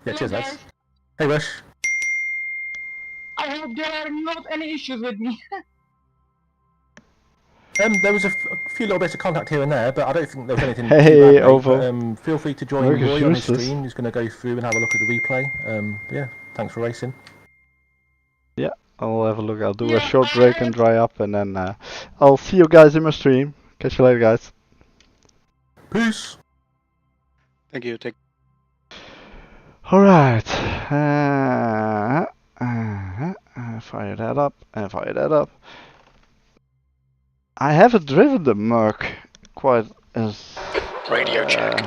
Yeah, cheers, lads. Hey, Rush. I hope there are not any issues with me. There was a few little bits of contact here and there, but I don't think there was anything Hey, too bad, mate. Ovo. But, feel free to join Work is Roy on his useless. stream. He's going to go through and have a look at the replay. Yeah, thanks for racing. Yeah, I'll have a look. I'll do a short break and dry up, and then I'll see you guys in my stream. Catch you later, guys. Peace. Thank you. Take. Alright. Fire that up and fire that up. I haven't driven the Merc quite as Radio check.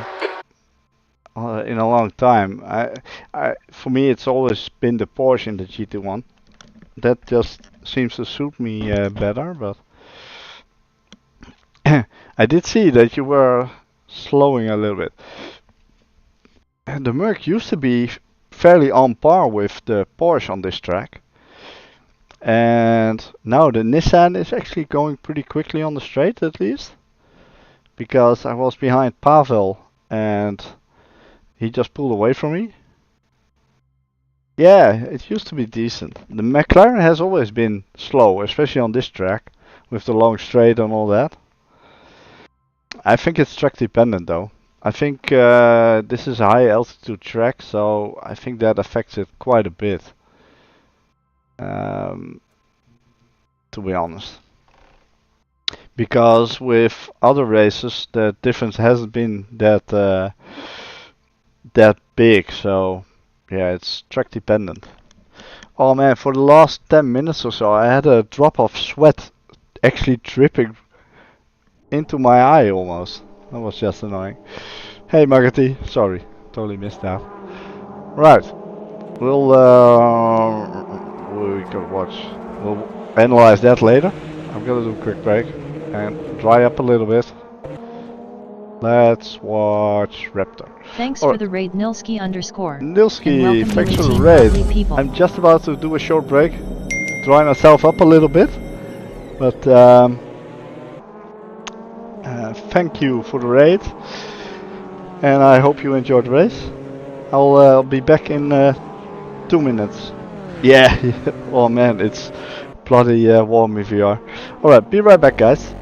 in a long time. For me, it's always been the Porsche in the GT1. That just seems to suit me better. But I did see that you were slowing a little bit. The Merc used to be fairly on par with the Porsche on this track. And now the Nissan is actually going pretty quickly on the straight, at least. Because I was behind Pavel and he just pulled away from me. Yeah, it used to be decent. The McLaren has always been slow, especially on this track, with the long straight and all that. I think it's track dependent though. I think this is a high altitude track, so I think that affects it quite a bit. To be honest. Because with other races the difference hasn't been that big, so yeah, it's track dependent. Oh man, for the last 10 minutes or so I had a drop of sweat actually dripping into my eye almost. That was just annoying. Hey Magati, sorry, totally missed that. Right, we can watch. We'll analyze that later. I'm gonna do a quick break and dry up a little bit. Let's watch Raptor. Thanks for the raid, Nilski_. Nilski, thanks for the raid. I'm just about to do a short break, dry myself up a little bit, but thank you for the raid, and I hope you enjoyed the race. I'll be back in 2 minutes. Yeah, oh man, it's bloody warm in VR. Alright, be right back guys.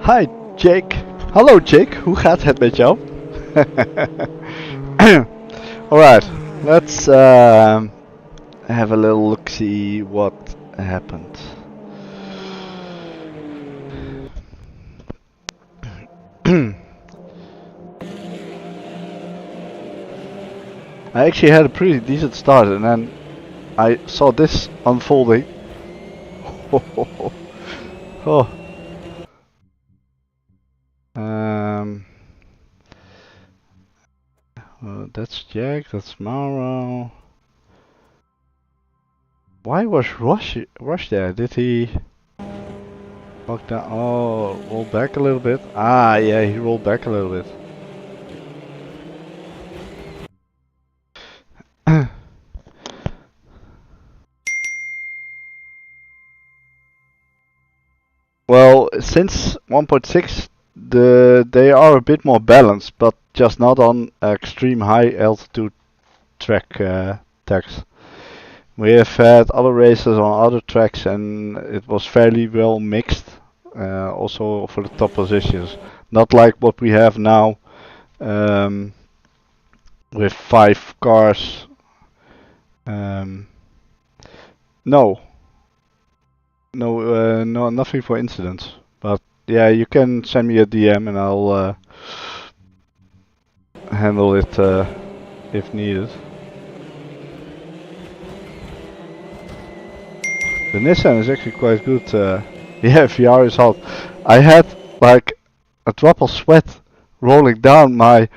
Hi Jake. Hallo Jake, hoe gaat het met jou? Alright, let's have a little look, see what happened. I actually had a pretty decent start and then I saw this unfolding. Oh. That's Jack, that's Mauro. Why was Rush there? Did he walk down? Oh, roll back a little bit. Ah, yeah, he rolled back a little bit. Well, since 1.6, they are a bit more balanced, but just not on extreme high altitude track tracks. We have had other races on other tracks, and it was fairly well mixed. Also for the top positions, not like what we have now, with 5 cars. No, nothing for incidents. But yeah, you can send me a DM and I'll handle it if needed. The Nissan is actually quite good. Yeah, VR is hot. I had like a drop of sweat rolling down my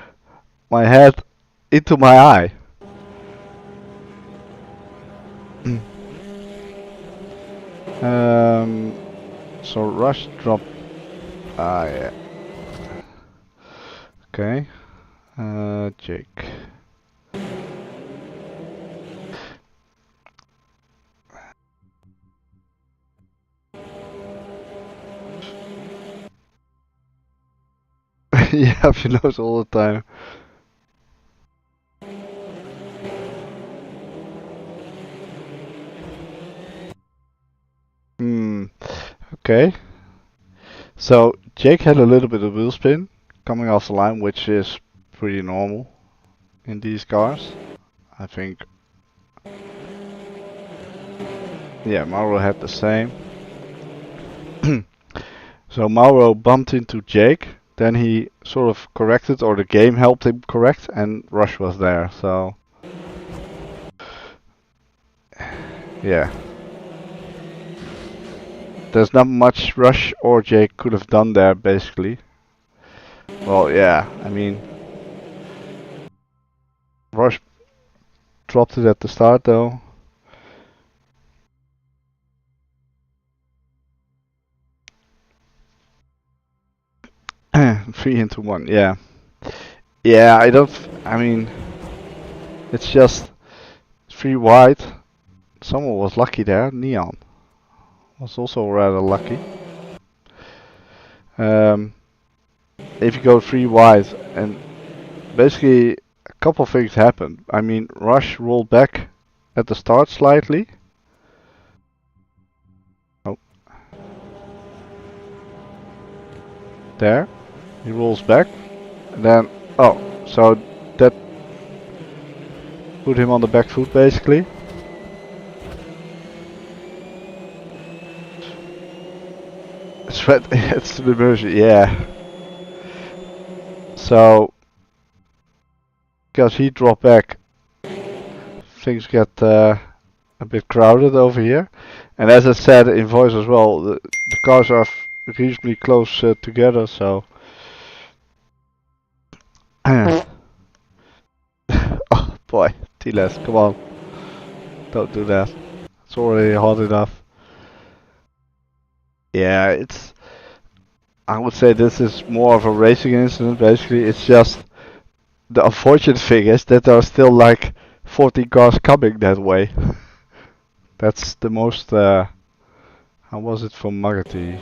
head into my eye. So Rush drop. Ah, yeah. Okay. Jake. Yeah, up your nose all the time. Okay. So Jake had a little bit of wheel spin coming off the line, which is pretty normal in these cars. I think. Yeah, Mauro had the same. So Mauro bumped into Jake, then he sort of corrected, or the game helped him correct, and Rush was there, so... Yeah. There's not much Rush or Jake could have done there, basically. Well, yeah, I mean... Rush dropped it at the start, though. Three into one, yeah. Yeah, I mean, it's just 3 wide. Someone was lucky there. Neon was also rather lucky. If you go 3 wide, and basically a couple things happened. I mean, Rush rolled back at the start slightly. Oh. There. He rolls back. And then, oh, so that put him on the back foot basically. It's the mercy, yeah. So, because he dropped back, things get a bit crowded over here. And as I said in voice as well, the cars are reasonably close together, so... Oh boy, T-Les, come on. Don't do that. It's already hot enough. Yeah, it's... I would say this is more of a racing incident, basically. It's just... The unfortunate thing is that there are still like 14 cars coming that way. That's the most... how was it from Magati?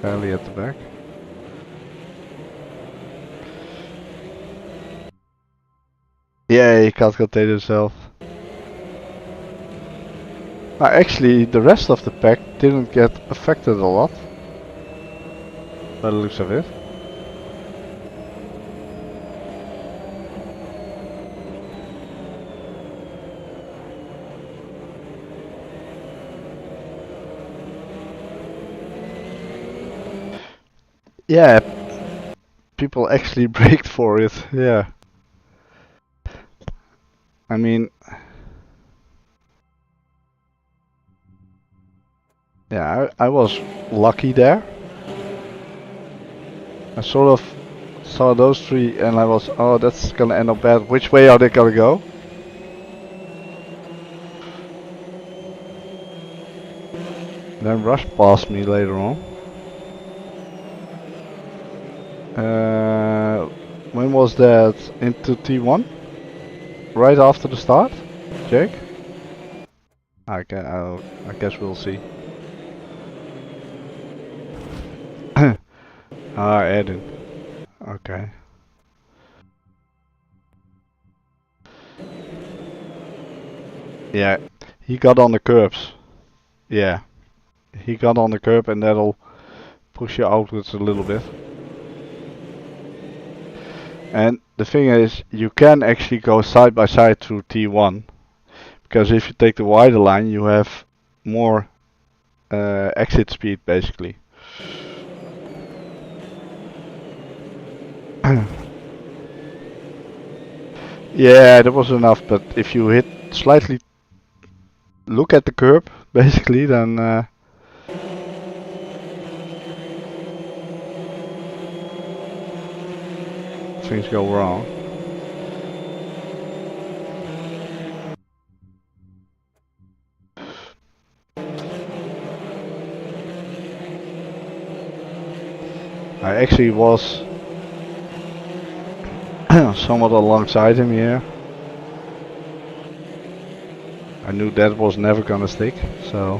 Barely at the back. Yeah, he can't contain himself. Actually, the rest of the pack didn't get affected a lot. By the looks of it. Yeah, people actually braked for it, yeah. I mean... Yeah, I was lucky there. I sort of saw those 3 and I was, oh, that's gonna end up bad. Which way are they gonna go? Then Rush passed me later on. When was that? Into T1? Right after the start? Jake? I guess we'll see. Addon. Okay. Yeah, he got on the curbs. Yeah. He got on the curb and that'll push you outwards a little bit. And the thing is, you can actually go side by side through T1. Because if you take the wider line, you have more exit speed basically. Yeah, that was enough, but if you hit slightly, look at the curb basically, then things go wrong. I actually was somewhat alongside him here. I knew that was never gonna stick, so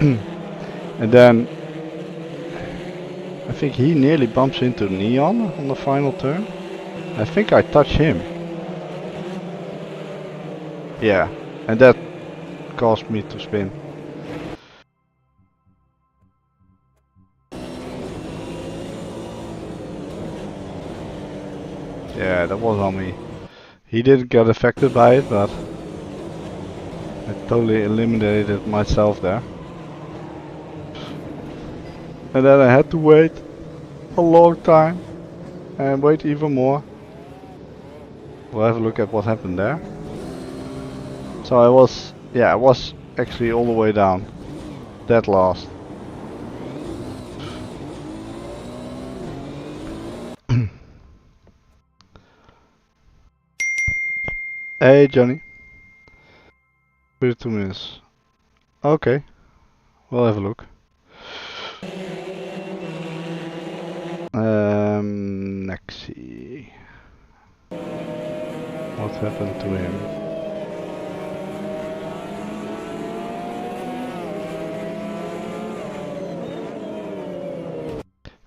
and then I think he nearly bumps into Neon on the final turn. I think I touch him. Yeah, and that caused me to spin. Yeah, that was on me. He didn't get affected by it, but I totally eliminated myself there. And then I had to wait a long time and wait even more. We'll have a look at what happened there. So I was actually all the way down. Dead last. Hey Johnny. 32 minutes. Okay. We'll have a look. Let's see. What happened to him?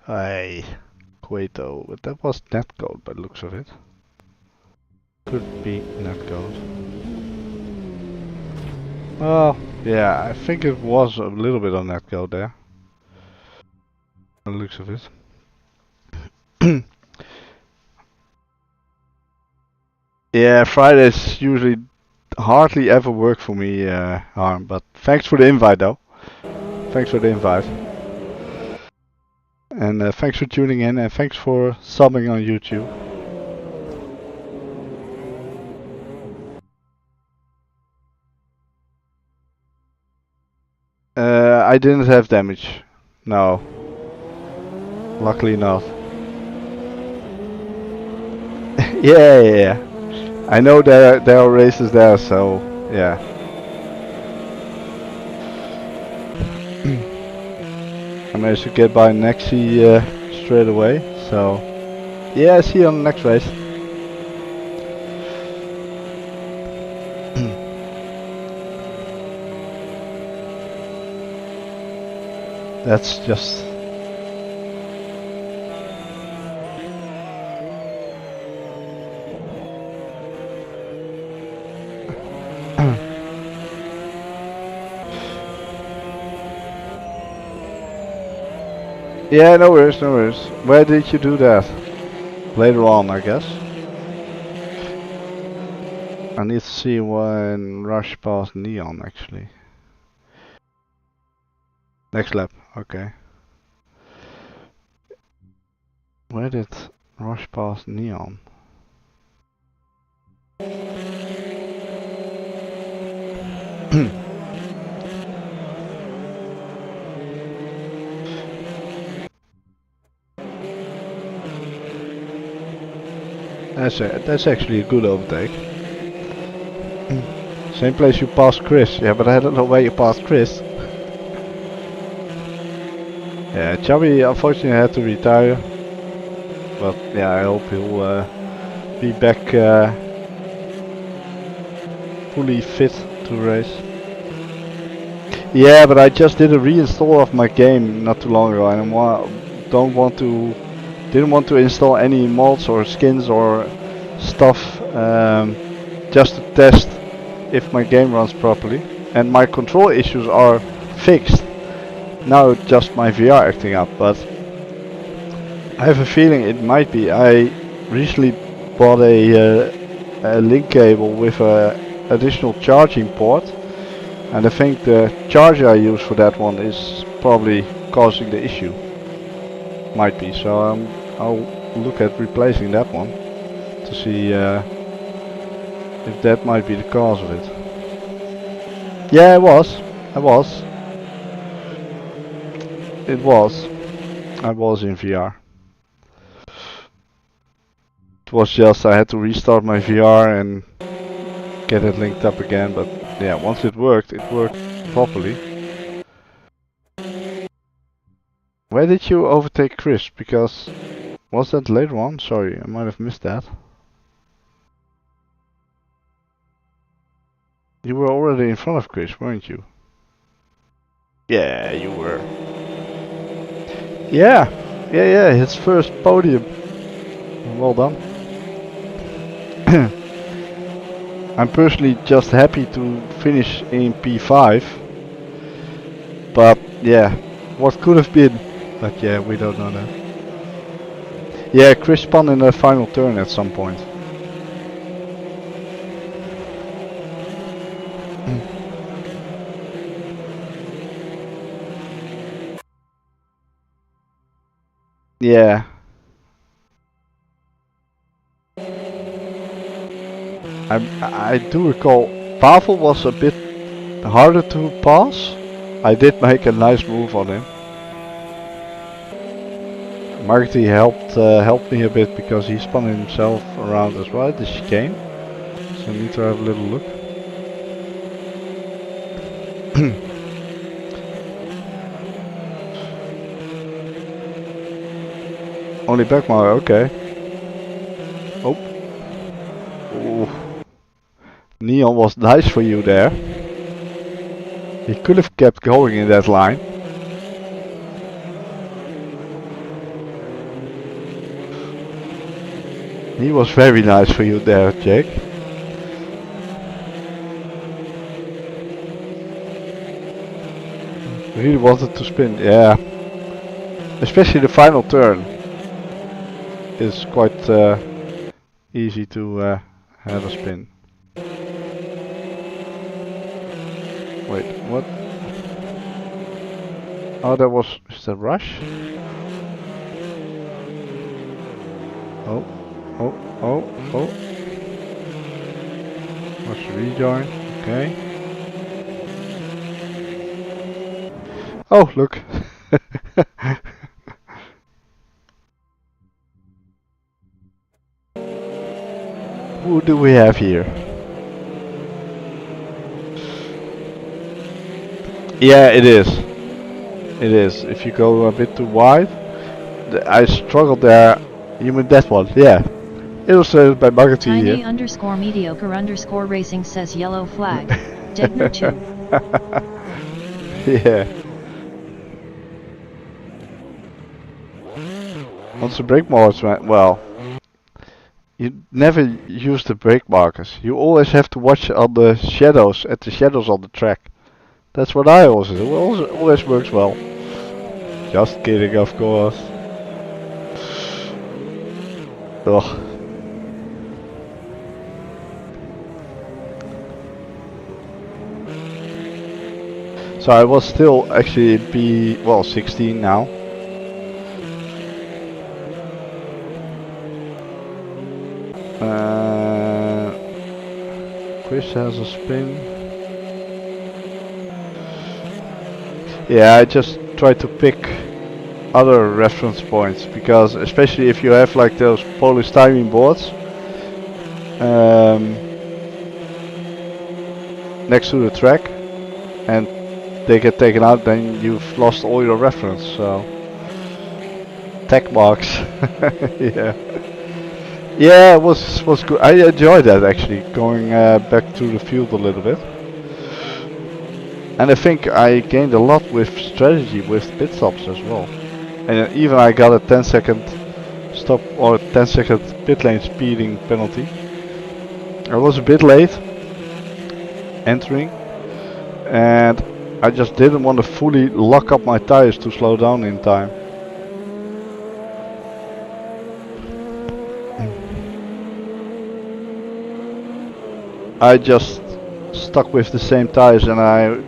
Hey, Quato, but that was netcode by the looks of it. Could be netcode. Well, yeah, I think it was a little bit on netcode there. By the looks of it. Yeah, Fridays usually hardly ever work for me, Harm, but thanks for the invite though. Thanks for the invite. And thanks for tuning in and thanks for subbing on YouTube. I didn't have damage. No. Luckily not. Yeah. I know there are races there, so yeah. I managed to get by Nexi straight away, so yeah, see you on the next race. That's just... Yeah, no worries, no worries. Where did you do that? Later on, I guess. I need to see when Rush passed Neon, actually. Next lap, okay. Where did Rush pass Neon? That's actually a good overtake. Same place you passed Chris. Yeah, but I don't know where you passed Chris. Yeah, Chubby unfortunately had to retire. But yeah, I hope he'll be back fully fit to race. Yeah, but I just did a reinstall of my game not too long ago, and didn't want to install any mods or skins or stuff just to test if my game runs properly. And my control issues are fixed. Now just my VR acting up, but I have a feeling it might be. I recently bought a link cable with a additional charging port, and I think the charger I use for that one is probably causing the issue. Might be, so I'll look at replacing that one to see if that might be the cause of it. Yeah, it was. I was in VR. It was just I had to restart my VR and get it linked up again, but yeah, once it worked properly. Where did you overtake Chris? Because was that later on? Sorry, I might have missed that. You were already in front of Chris, weren't you? Yeah, you were. Yeah, Yeah, his first podium. Well done. I'm personally just happy to finish in P5. But yeah, what could have been. But yeah, we don't know that. Yeah, Chris spun in the final turn at some point. Yeah. I do recall Pavel was a bit harder to pass. I did make a nice move on him. Marty helped me a bit because he spun himself around as well, the chicane. So I need to have a little look. Only backmire, okay. Oh. Ooh. Neon was nice for you there. He could have kept going in that line. He was very nice for you there, Jake. Really wanted to spin, yeah. Especially the final turn is quite easy to have a spin. Wait, what? Oh, that was, is that Rush? Oh. What's the rejoin? Okay. Oh, look. Who do we have here? Yeah, it is. It is. If you go a bit too wide, I struggled there. You mean that one? Yeah. Illustrated by Marketing here. Tiny_mediocre_racing says yellow flag. Degner 2. Yeah. Once the brake markers, well, you never use the brake markers. You always have to watch on the shadows, at the shadows on the track. That's what I always do. It always works well. Just kidding, of course. Ugh. So I was still actually in 16 now. Chris has a spin. Yeah, I just try to pick other reference points because especially if you have like those Polish timing boards next to the track and they get taken out, then you've lost all your reference. So tech marks. Yeah, it was good. I enjoyed that actually, going back to the field a little bit. And I think I gained a lot with strategy with pit stops as well. And even I got a 10-second stop or 10-second pit lane speeding penalty. I was a bit late entering and I just didn't want to fully lock up my tires to slow down in time. I just stuck with the same tires and I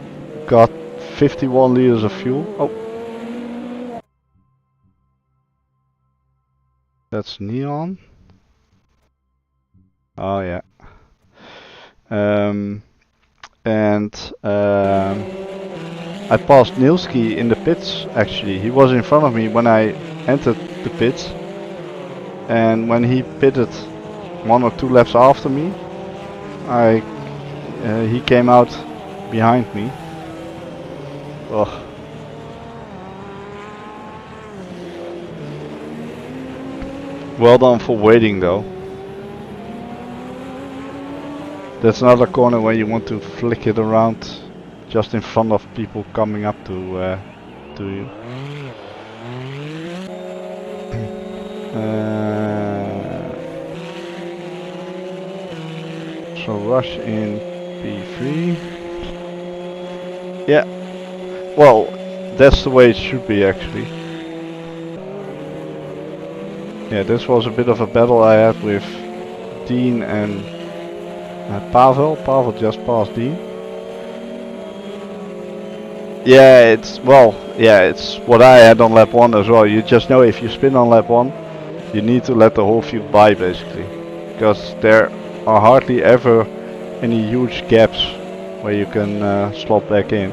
got 51 liters of fuel. Oh, that's Neon. Oh yeah. I passed Nilski in the pits actually. He was in front of me when I entered the pits, and when he pitted 1 or 2 laps after me, he came out behind me. Ugh. Well done for waiting though. That's another corner where you want to flick it around just in front of people coming up to you. So rush in P3. Yeah. Well, that's the way it should be actually. Yeah, this was a bit of a battle I had with Dean and Pavel. Pavel just passed Dean. Yeah, it's it's what I had on lap 1 as well. You just know if you spin on lap 1, you need to let the whole field by basically, because there are hardly ever any huge gaps where you can slot back in.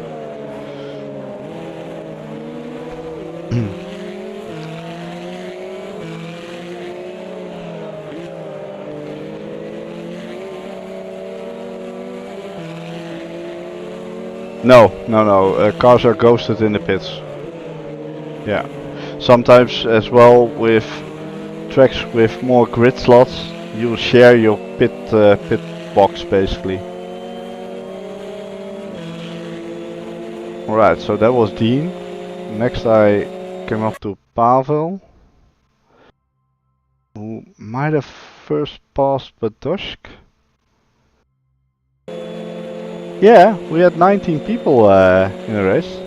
No. Cars are ghosted in the pits. Yeah. Sometimes as well with tracks with more grid slots, you share your pit box basically. Alright, so that was Dean. Next I came up to Pavel, who might have first passed Batoshk. Yeah, we had 19 people in the race.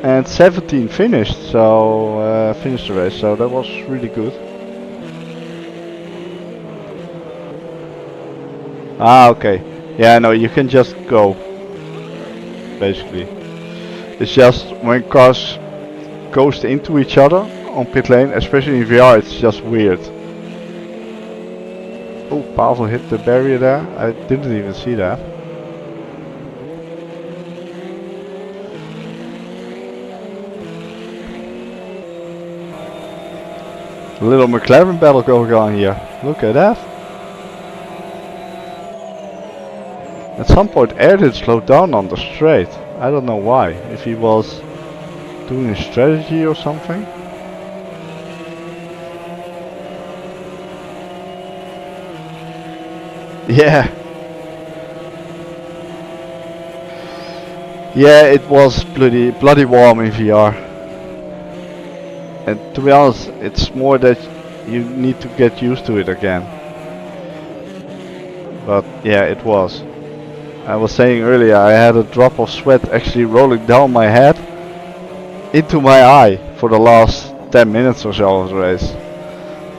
And 17 finished, so finished the race, so that was really good. Ah, okay. Yeah, no, you can just go, basically. It's just when cars ghost into each other on pit lane, especially in VR, it's just weird. Oh, Pavel hit the barrier there. I didn't even see that. A little McLaren battle going on here. Look at that. At some point Addon slowed down on the straight. I don't know why. If he was doing a strategy or something. Yeah. Yeah, it was bloody warm in VR. And to be honest, it's more that you need to get used to it again. But yeah, it was. I was saying earlier, I had a drop of sweat actually rolling down my head into my eye for the last 10 minutes or so of the race.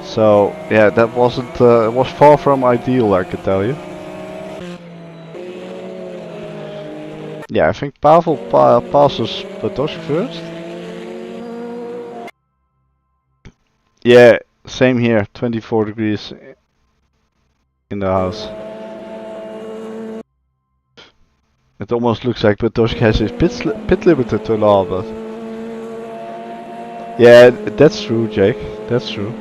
So yeah, that wasn't, it was far from ideal, I can tell you. Yeah, I think Pavel passes Batoshk first. Yeah, same here, 24 degrees in the house. It almost looks like Batoshk has his pit limiter turned on, but... Yeah, that's true, Jake, that's true.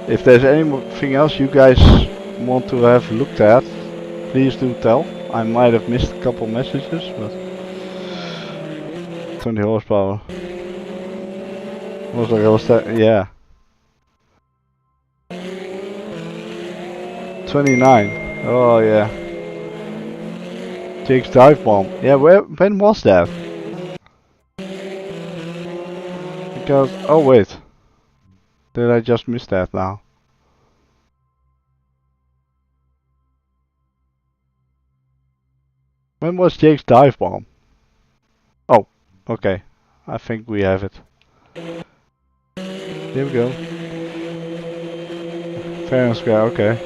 If there's anything else you guys want to have looked at, please do tell. I might have missed a couple messages, but 20 horsepower. Was that? Yeah. 29. Oh yeah. Jake's dive bomb. Yeah, when was that? Because oh wait. Did I just miss that now? When was Jake's dive bomb? Oh, okay. I think we have it. Here we go. Fair and square, okay.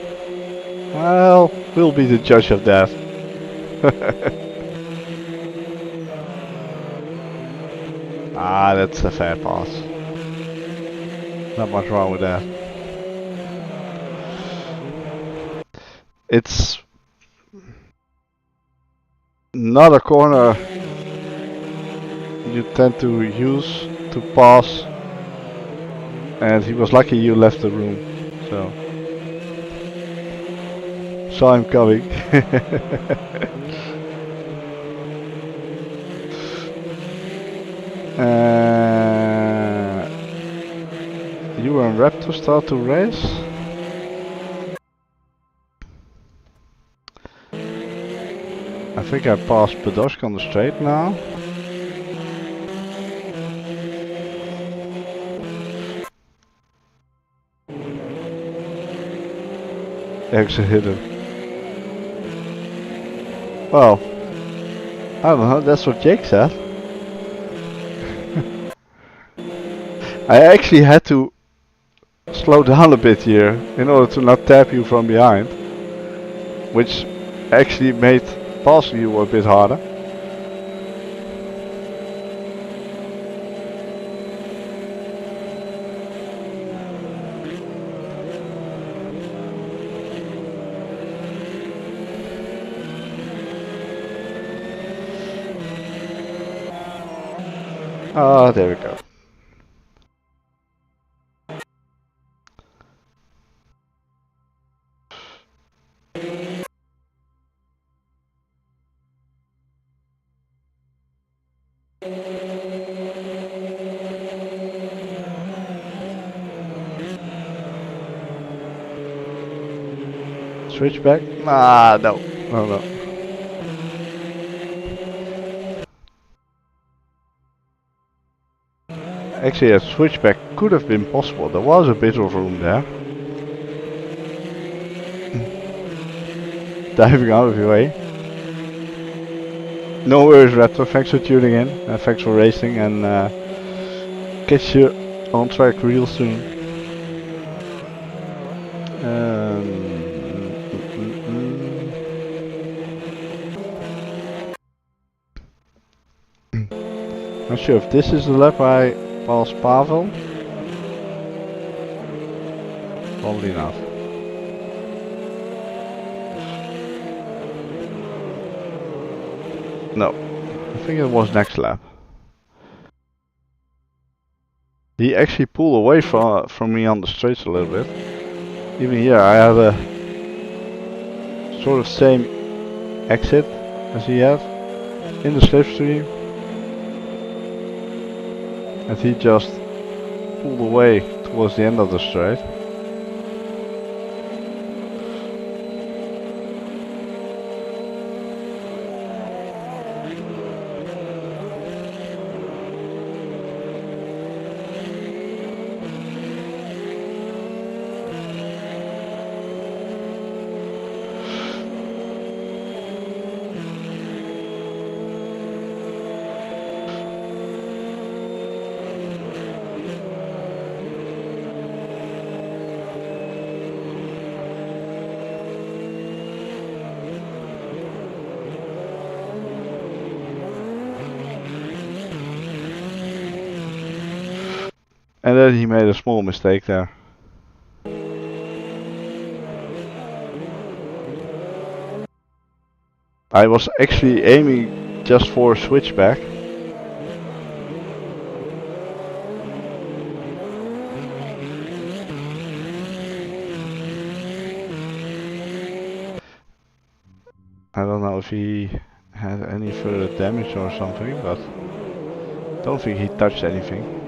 Well, we'll be the judge of that. Ah, that's a fair pass. Not much wrong with that. It's not a corner you tend to use to pass, and he was lucky you left the room, so saw him coming. You and Raptor start to race. I think I passed Podolsk on the straight now. Exit hidden. Well, I don't know, that's what Jake said. I actually had to slow down a bit here in order to not tap you from behind, which actually made passing you a bit harder. Ah, there we go. Switchback? Ah, no. No. Actually, a switchback could have been possible. There was a bit of room there. Diving out of your way. No worries, Raptor. Thanks for tuning in. Thanks for racing, and catch you on track real soon. Not sure if this is the lap I passed Pavel. Probably not. No, I think it was next lap. He actually pulled away from me on the straights a little bit. Even here I have a sort of same exit as he had in the slipstream. And he just pulled away towards the end of the straight. And then he made a small mistake there. I was actually aiming just for a switchback. I don't know if he had any further damage or something, but I don't think he touched anything.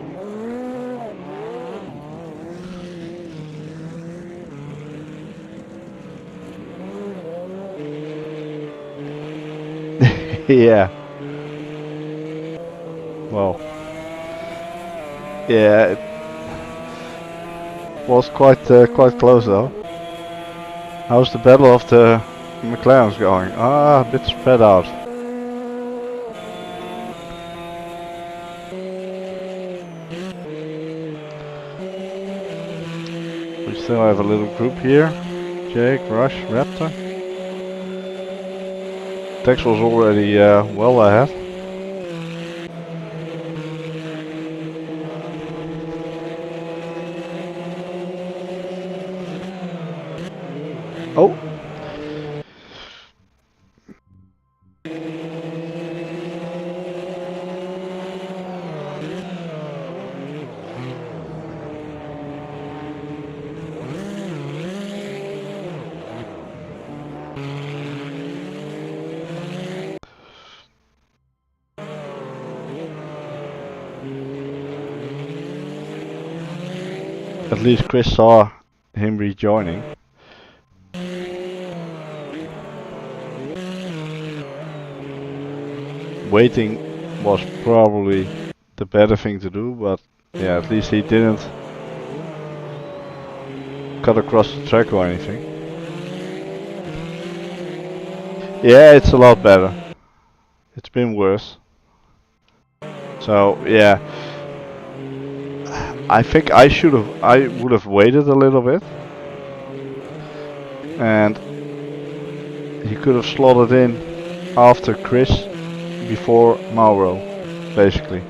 Yeah. Well. Yeah, it was quite close though. How's the battle of the McLarens going? Ah, a bit spread out. We still have a little group here. Jake, Rush, Raptor. Tex was already well ahead. Oh! At least Chris saw him rejoining. waiting was probably the better thing to do, but yeah, at least he didn't cut across the track or anything. Yeah, it's a lot better. It's been worse. So yeah, I think I would have waited a little bit, and he could have slotted in after Chris before Mauro, basically.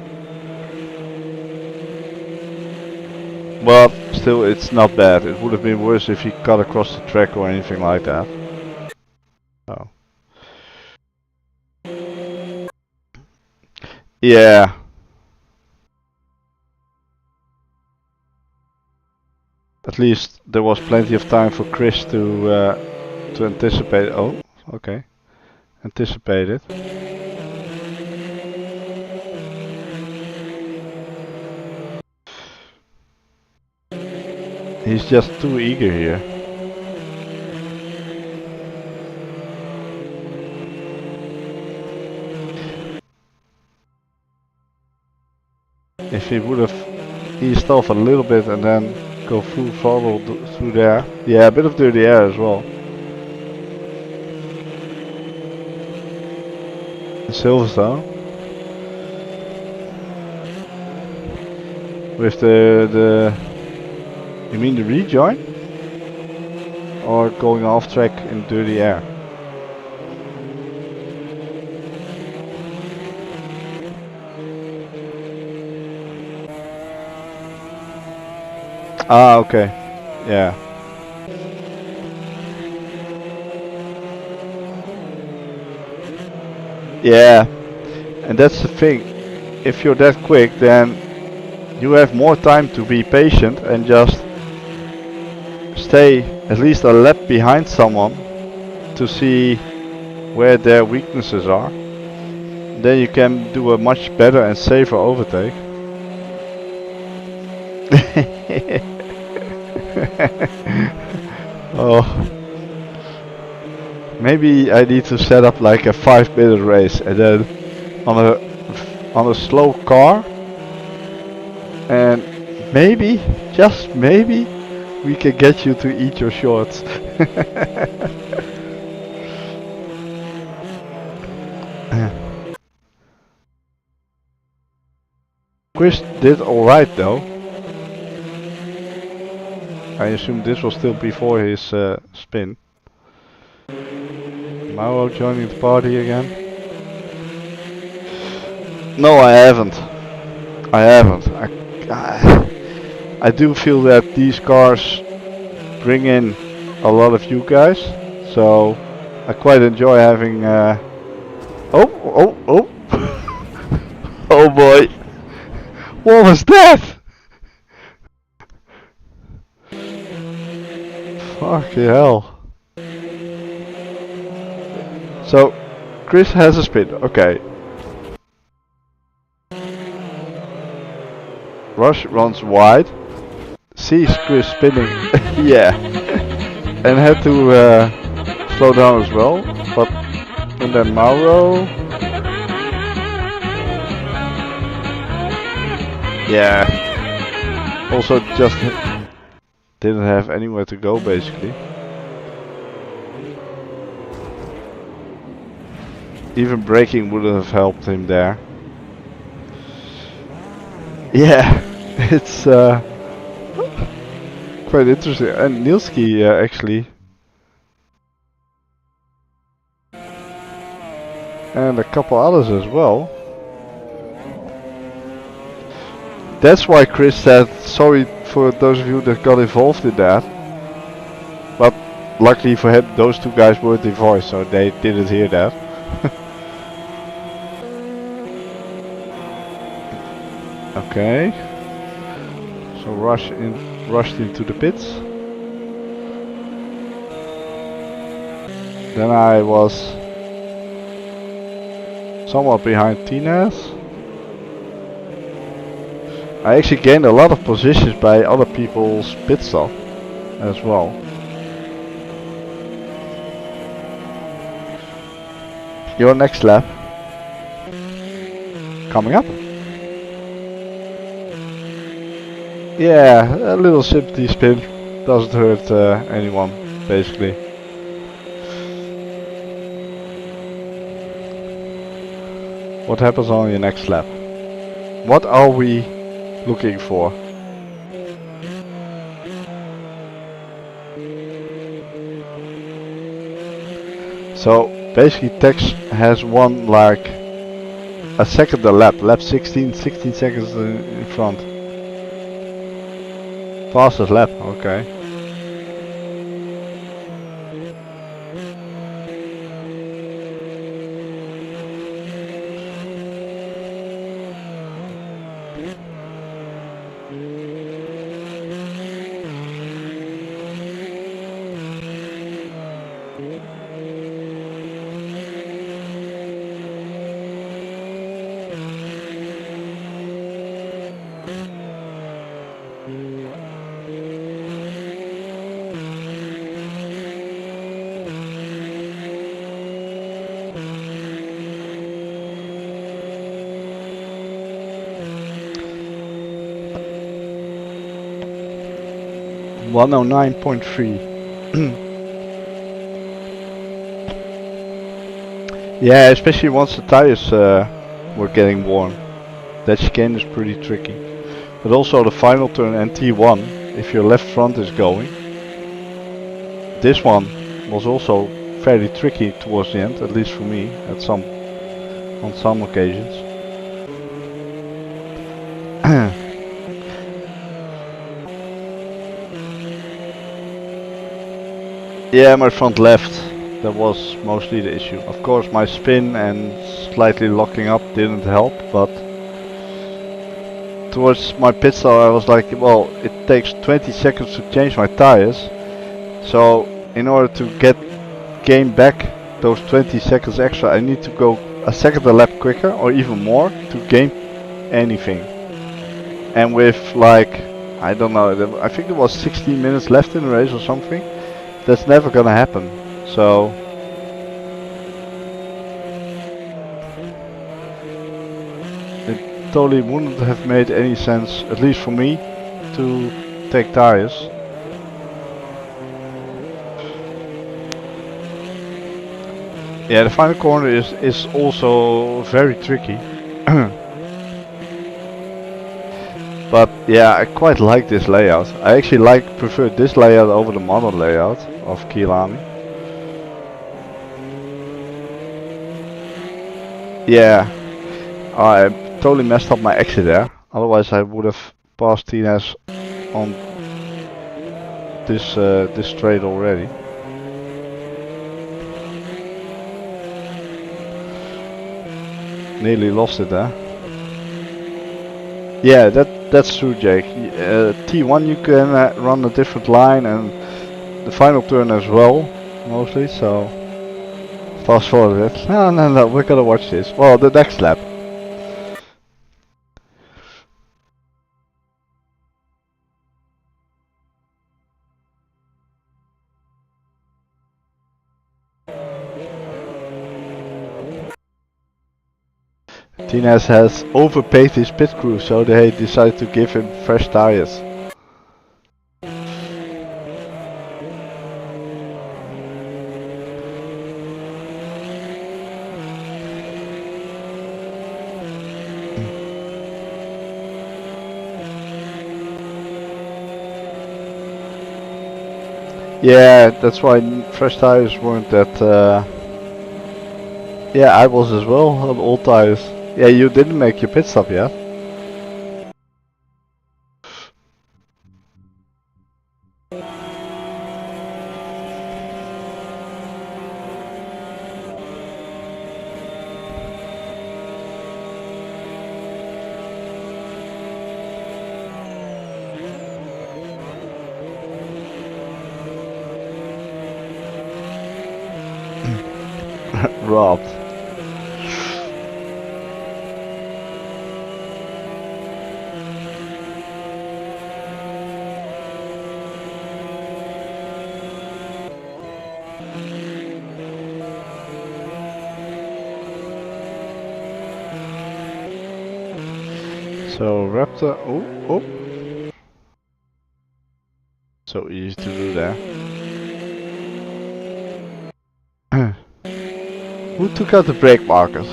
But still, it's not bad. It would have been worse if he cut across the track or anything like that. So. Yeah. At least there was plenty of time for Chris to anticipate. Oh, okay. Anticipate it. He's just too eager here. If he would have eased off a little bit and then go full throttle through there. Yeah, a bit of dirty air as well. Silverstone. With the you mean the rejoin? Or going off track in dirty air? Ah, okay. Yeah. Yeah. And that's the thing. If you're that quick, then you have more time to be patient and just stay at least a lap behind someone to see where their weaknesses are. Then you can do a much better and safer overtake. Oh, maybe I need to set up like a 5-minute race and then on a slow car, and maybe, just maybe, we can get you to eat your shorts. Chris did alright though. I assume this was still before his spin. Mauro joining the party again. No, I haven't. I do feel that these cars bring in a lot of you guys, so I quite enjoy having. Oh! Oh boy! What was that? Fucking hell. So, Chris has a spin, okay. Rush runs wide, sees Chris spinning, yeah, and had to slow down as well, but, and then Mauro, yeah, also just didn't have anywhere to go basically. Even braking wouldn't have helped him there. Yeah, it's quite interesting. And Nilski actually. And a couple others as well. That's why Chris said sorry for those of you that got involved in that. But luckily for him, those two guys weren't involved, so they didn't hear that. Okay. So rushed into the pits. Then I was somewhat behind Tines. I actually gained a lot of positions by other people's pit stop as well. Your next lap. coming up. Yeah, a little sympathy spin doesn't hurt anyone, basically. What happens on your next lap? What are we looking for? So basically Tex has won like a second a lap, lap 16 seconds in front. Fastest lap, okay. .3 Yeah, especially once the tires were getting worn. That chicane is pretty tricky. But also the final turn and T1, if your left front is going. This one was also fairly tricky towards the end, at least for me, on some occasions. Yeah, my front left, that was mostly the issue. Of course my spin and slightly locking up didn't help, but towards my pit stop I was like, well, it takes 20 seconds to change my tires, so in order to gain back those 20 seconds extra I need to go a second a lap quicker or even more to gain anything. And with like, I don't know, I think there was 16 minutes left in the race or something. That's never gonna happen. So it totally wouldn't have made any sense, at least for me, to take tires. Yeah, the final corner is also very tricky. But yeah, I quite like this layout. I actually prefer this layout over the modern layout of Kyalami. Yeah, I totally messed up my exit there. Otherwise I would have passed Tines on this straight already. Nearly lost it there. Yeah, that's true, Jake. T1 you can run a different line and the final turn as well, mostly, so fast forward it. No, we're gonna watch this. Well, the next lap. Tines has overpaid his pit crew, so they decided to give him fresh tires. Yeah, that's why fresh tires weren't that... Yeah, I was as well, on old tires. Yeah, you didn't make your pit stop yet. Robbed. So Raptor, oh. So easy to do there. Who took out the brake markers?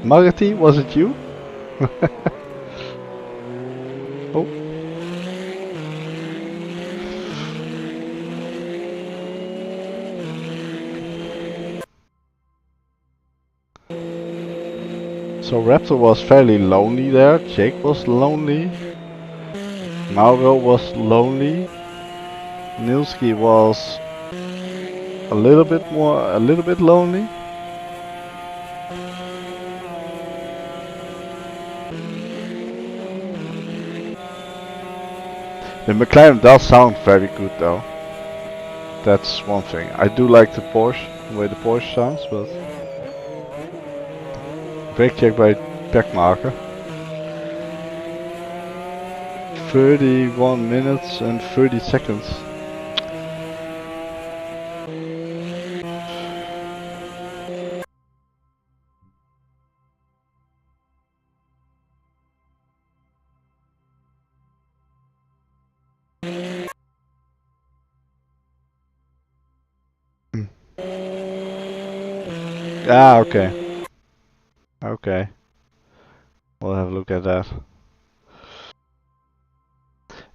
Marity, was it you? Oh. So Raptor was fairly lonely there, Jake was lonely, Mauro was lonely, Nilski was a little bit lonely. The McLaren does sound very good though. That's one thing. I do like the Porsche, the way the Porsche sounds, but brake check by backmarker. 31 minutes and 30 seconds. Ah, okay. Okay. We'll have a look at that.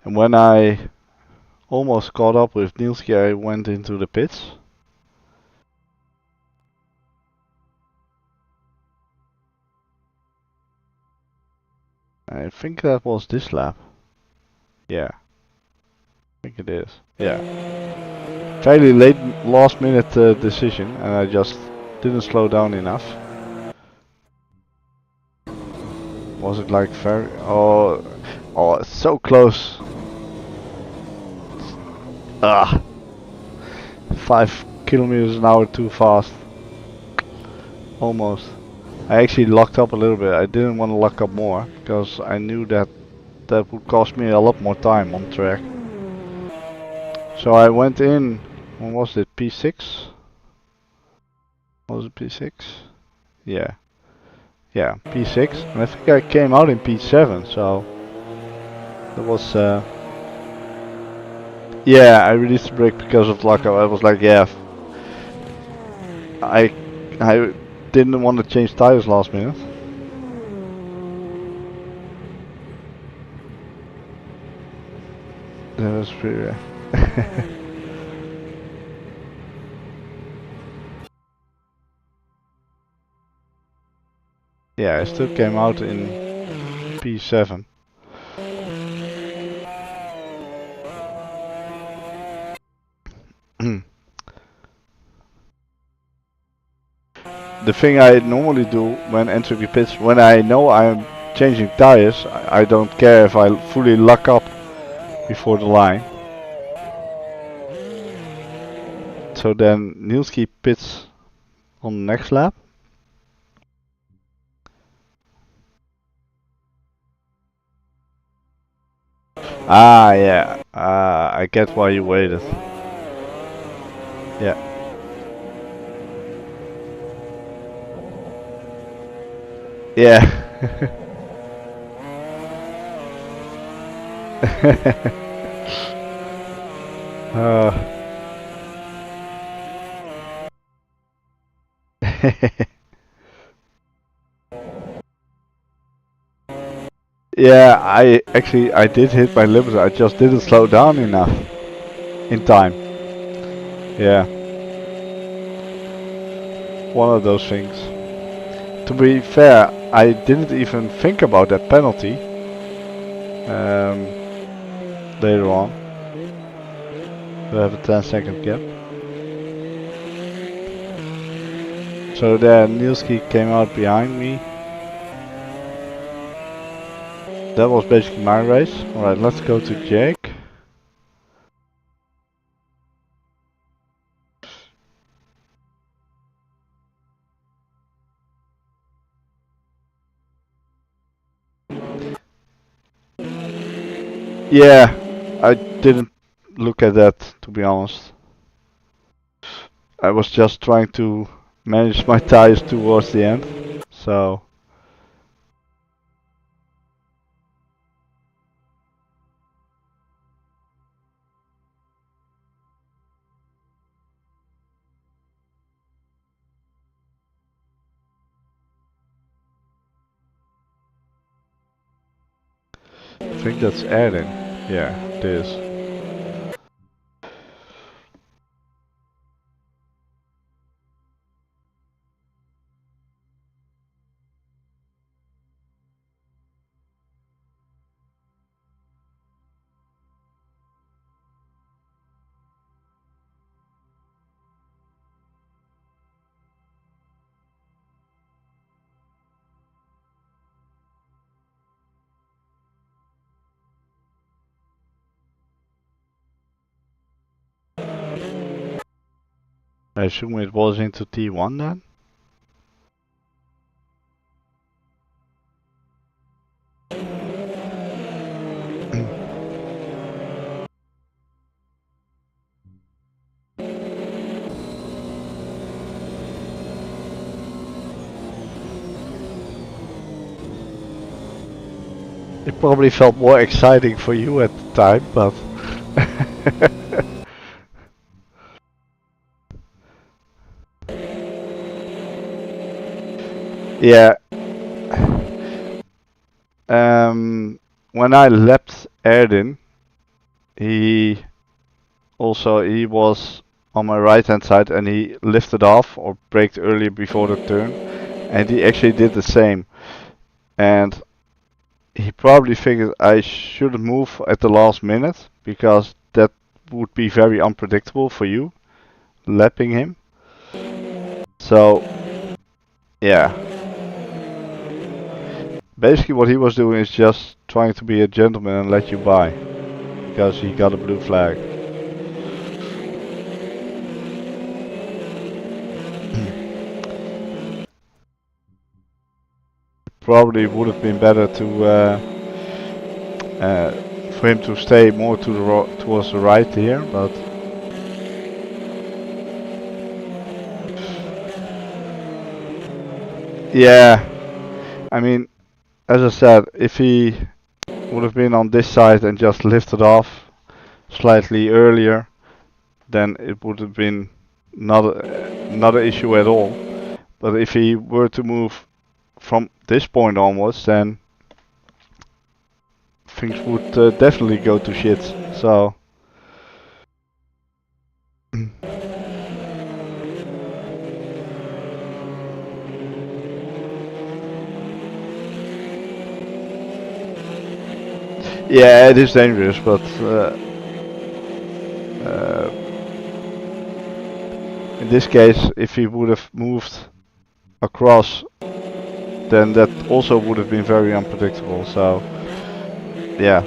And when I almost caught up with Nielski, I went into the pits. I think that was this lap. Yeah. I think it is. Yeah. Fairly late last minute decision, and I just didn't slow down enough. Was it like very... Oh, it's so close. 5 kilometers an hour too fast. Almost. I actually locked up a little bit. I didn't want to lock up more because I knew that that would cost me a lot more time on track. So I went in, when was it, P6? Was it P6? Yeah. Yeah, P6. And I think I came out in P7, so that was yeah, I released the brake because of lockup. I was like, yeah, I didn't want to change tires last minute. That was pretty rare. Yeah, I still came out in P7. The thing I normally do when entering the pits, when I know I'm changing tires, I don't care if I fully lock up before the line. So then Nielski pits on the next lap. Ah, yeah. I get why you waited. Yeah. Yeah. Yeah, I did hit my limiter. I just didn't slow down enough in time. Yeah. One of those things. To be fair, I didn't even think about that penalty later on. We have a 10-second gap. So there, Nielski came out behind me. That was basically my race. Alright, let's go to Jake. Yeah, I didn't look at that, to be honest. I was just trying to manage my tires towards the end, so... think that's Addon. Yeah, it is. I assume it was into T1 then? It probably felt more exciting for you at the time, but yeah. When I lapped Addon, he was on my right hand side and he lifted off or braked earlier before the turn, and he actually did the same. And he probably figured I shouldn't move at the last minute because that would be very unpredictable for you, lapping him. So, yeah. Basically what he was doing is just trying to be a gentleman and let you by, because he got a blue flag. Probably would have been better to for him to stay more to the towards the right here, but yeah, I mean, as I said, if he would have been on this side and just lifted off slightly earlier, then it would have been not an issue at all. But if he were to move from this point onwards, then things would definitely go to shit. So yeah, it is dangerous, but in this case, if he would have moved across, then that also would have been very unpredictable. So yeah.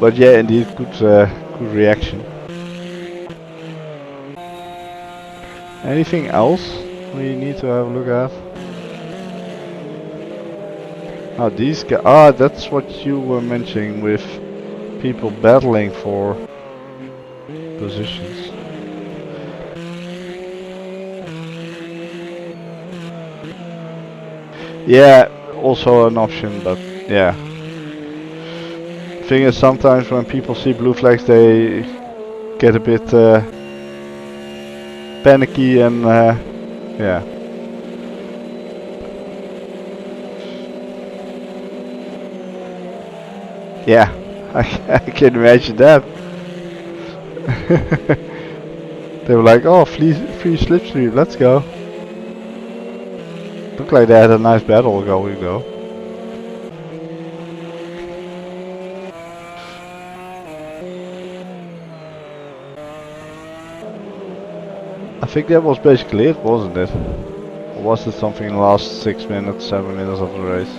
But yeah, indeed, good reaction. Anything else we need to have a look at? Oh, these guys. Ah, that's what you were mentioning with people battling for positions. Yeah, also an option, but yeah. Thing is, sometimes when people see blue flags, they get a bit panicky and yeah. Yeah, I can imagine that. They were like, oh, free slipstream, let's go. Looked like they had a nice battle going though. I think that was basically it, wasn't it? Or was it something in the last 6 minutes, 7 minutes of the race?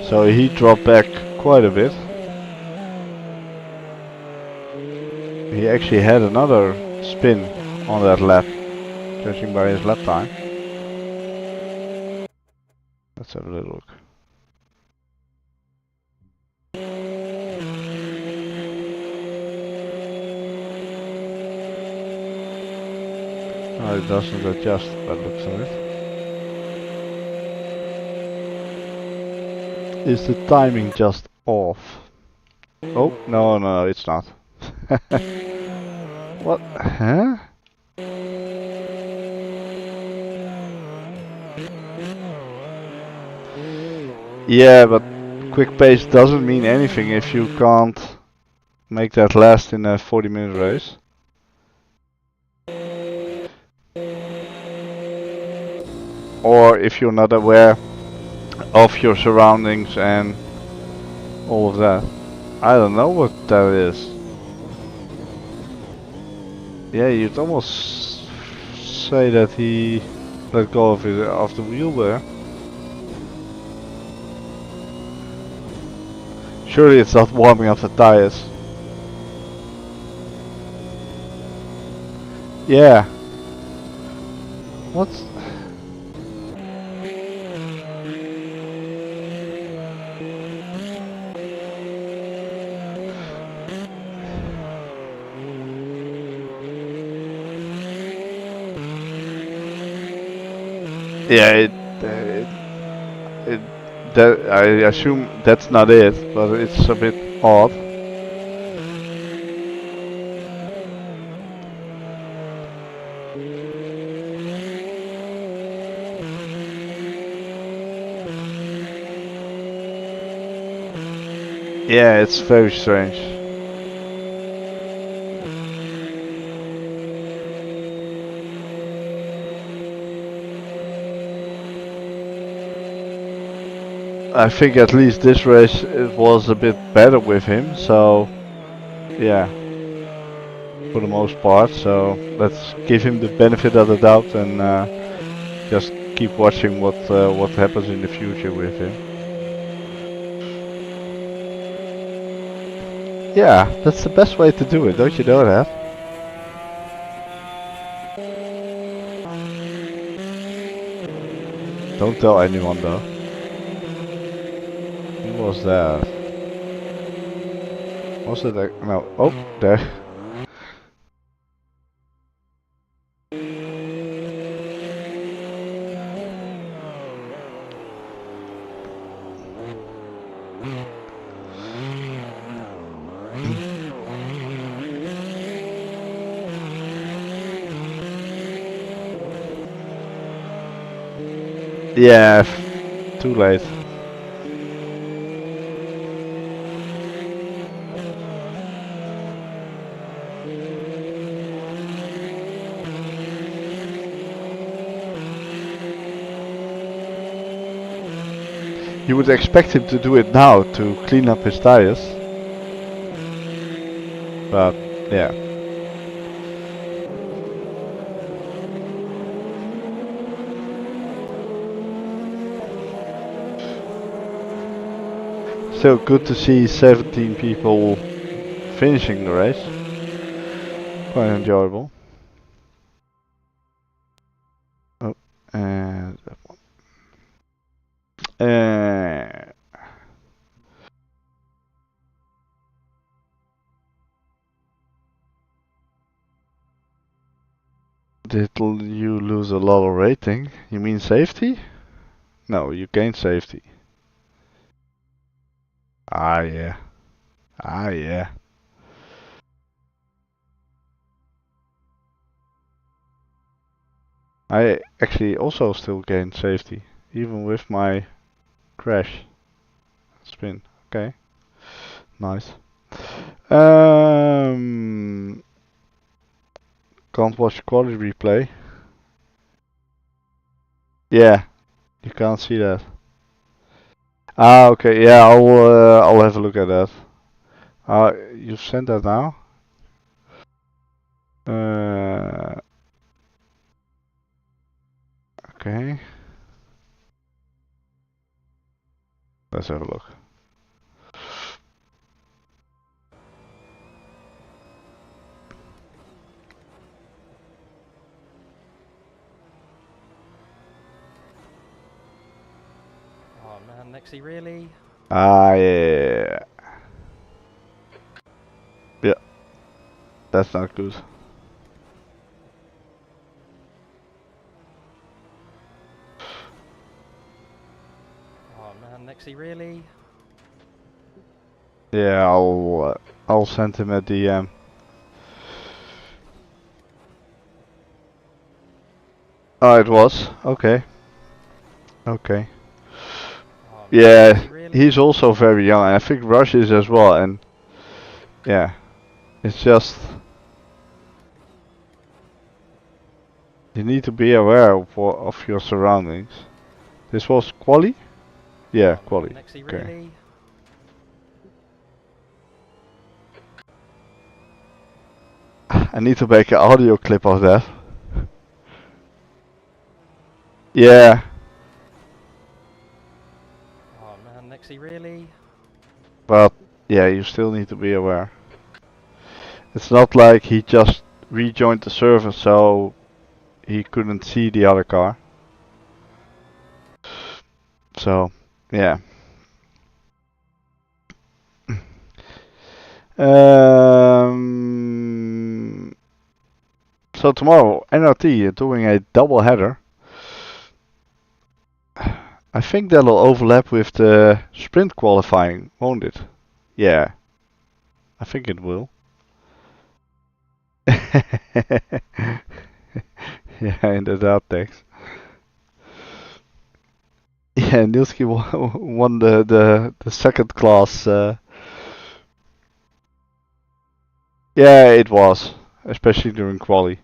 So he dropped back quite a bit. He actually had another spin on that lap, judging by his lap time. Let's have a little look. Oh, it doesn't adjust by the looks of it. Is the timing just off? Oh, no, it's not. What? Huh? Yeah, but quick pace doesn't mean anything if you can't make that last in a 40-minute race. Or if you're not aware of your surroundings and all of that. I don't know what that is. Yeah, you'd almost say that he let go of the wheel there. Surely it's not warming up the tires. Yeah. What? Yeah, I assume that's not it, but it's a bit odd. Yeah, it's very strange. I think at least this race it was a bit better with him, so yeah, for the most part. So let's give him the benefit of the doubt and just keep watching what happens in the future with him. Yeah, that's the best way to do it, don't you know that? Don't tell anyone though. Who was that? Was it like, no, oh, there. Yeah, too late. You would expect him to do it now to clean up his tires. But, yeah. Still good to see 17 people finishing the race. Quite enjoyable. Oh, and that one. Did you lose a lot of rating? You mean safety? No, you gained safety. Ah, yeah. Ah, yeah. I actually also still gained safety, even with my crash spin. Okay, nice. Can't watch quality replay. Yeah, you can't see that. Ah, okay. Yeah, I'll have a look at that. You've sent that now. Okay. Let's have a look. Oh man, Nexie, really? Ah, yeah. Yeah. That's not good. Nexi, really? Yeah, I'll send him a DM. Oh, it was okay. Okay. Yeah, he's also very young. I think Rush is as well, and yeah, it's just you need to be aware of your surroundings. This was quali? Yeah, quali. Okay. I need to make an audio clip of that. Yeah. Oh man, Nexi, really? But yeah, you still need to be aware. It's not like he just rejoined the server, so he couldn't see the other car. So, yeah. So tomorrow, NRT doing a double header. I think that'll overlap with the sprint qualifying, won't it? Yeah. I think it will. Yeah, inderdaad, Tex. Yeah, Nilski won the second class. Yeah, it was, especially during quali.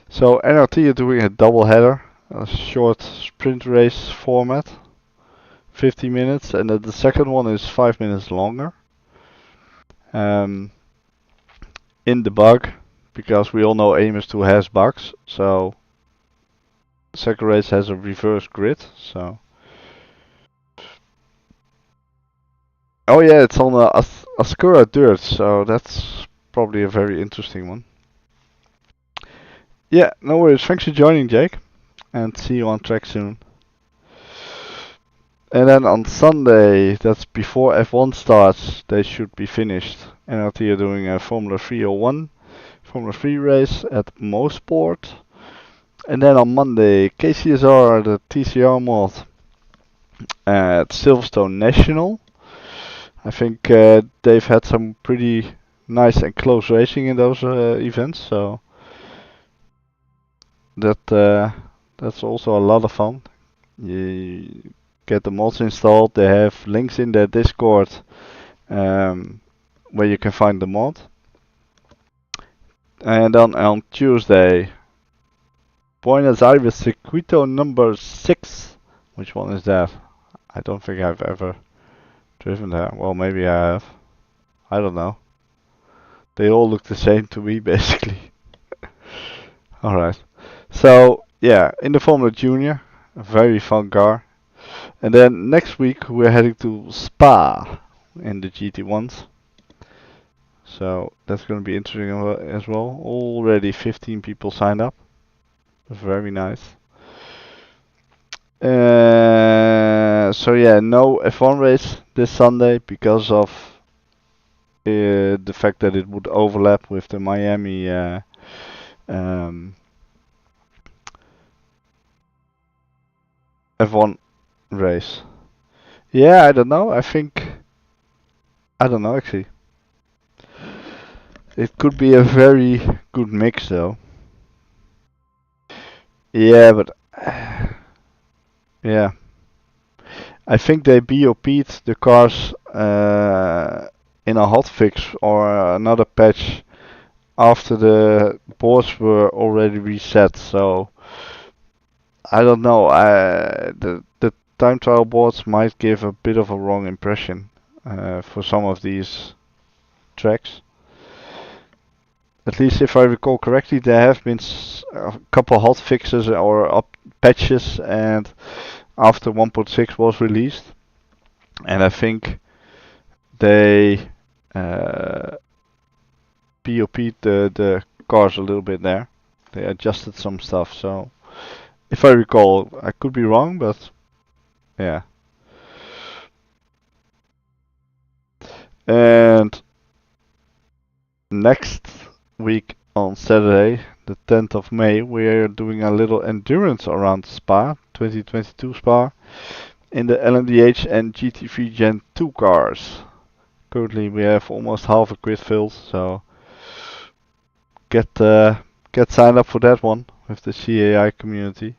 So NRT are doing a double header, a short sprint race format, 50 minutes, and the second one is 5 minutes longer. In the bug, because we all know AMS2 has bugs, so second race has a reverse grid. So oh yeah, it's on Ascura Dirt, so that's probably a very interesting one. Yeah, no worries. Thanks for joining, Jake, and see you on track soon. And then on Sunday, that's before F1 starts, they should be finished. NRT are doing a Formula 301, Formula 3 race at Mosport. And then on Monday, KCSR, the TCR mod at Silverstone National. I think they've had some pretty nice and close racing in those events, so that's also a lot of fun. You get the mods installed. They have links in their Discord where you can find the mod. And then on Tuesday, Buenos Aires Circuito number 6. Which one is that? I don't think I've ever driven there. Well, maybe I have. I don't know. They all look the same to me, basically. Alright. So, yeah, in the Formula Junior, a very fun car. And then next week we're heading to Spa in the GT1s. So that's going to be interesting as well. Already 15 people signed up. Very nice. So yeah, no F1 race this Sunday because of the fact that it would overlap with the Miami F1 race. Yeah, I don't know. I don't know actually. It could be a very good mix though. Yeah, but yeah. I think they BOP'd the cars in a hotfix or another patch after the boards were already reset, so I don't know. The time trial boards might give a bit of a wrong impression for some of these tracks. At least if I recall correctly, there have been a couple hot fixes or patches, and after 1.6 was released, and I think they POP'd the cars a little bit there. They adjusted some stuff, so if I recall, I could be wrong, but yeah. And next week on Saturday, the 10th of May, we're doing a little endurance around Spa, 2022 Spa, in the LMDH and GT3 Gen 2 cars. Currently we have almost half a grid filled, so get signed up for that one with the CAI community.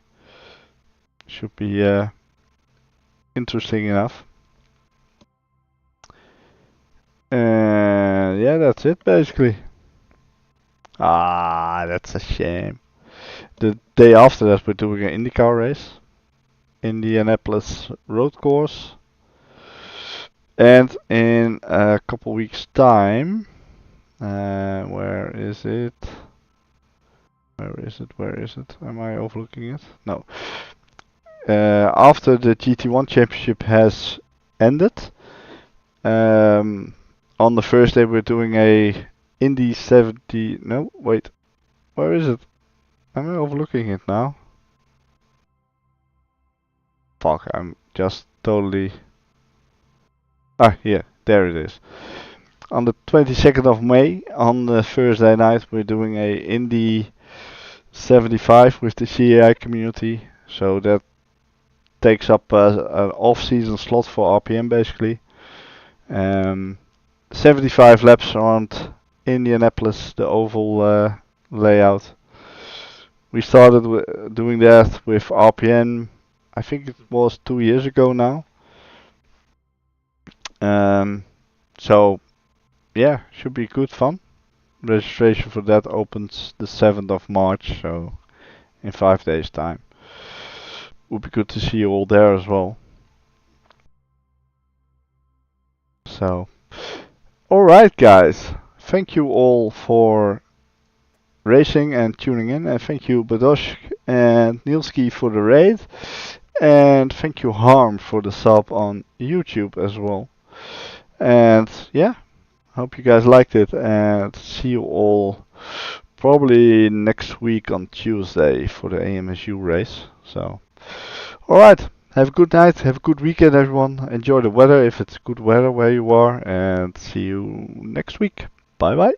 Should be interesting enough. And yeah, that's it basically. Ah, that's a shame. The day after that we're doing an IndyCar race, Indianapolis road course. And in a couple weeks time, where is it? Where is it? Am I overlooking it? No. After the GT1 championship has ended, on the first day we're doing a Indy 70. No, wait. Where is it? Am I overlooking it now? Fuck, I'm just totally... Ah, yeah, there it is. On the 22nd of May, on the Thursday night, we're doing a Indy 75 with the CAI community. So that takes up an off-season slot for RPM basically. 75 laps around Indianapolis, the oval layout. We started doing that with RPM, I think it was 2 years ago now. So yeah, should be good fun. Registration for that opens the 7th of March, so in 5 days time. Would be good to see you all there as well. So, alright guys, thank you all for racing and tuning in, and thank you Badosh and Nielski for the raid, and thank you Harm for the sub on YouTube as well. And yeah, hope you guys liked it, and see you all probably next week on Tuesday for the AMSU race. So, alright, have a good night, have a good weekend everyone, enjoy the weather if it's good weather where you are, and see you next week. Bye bye.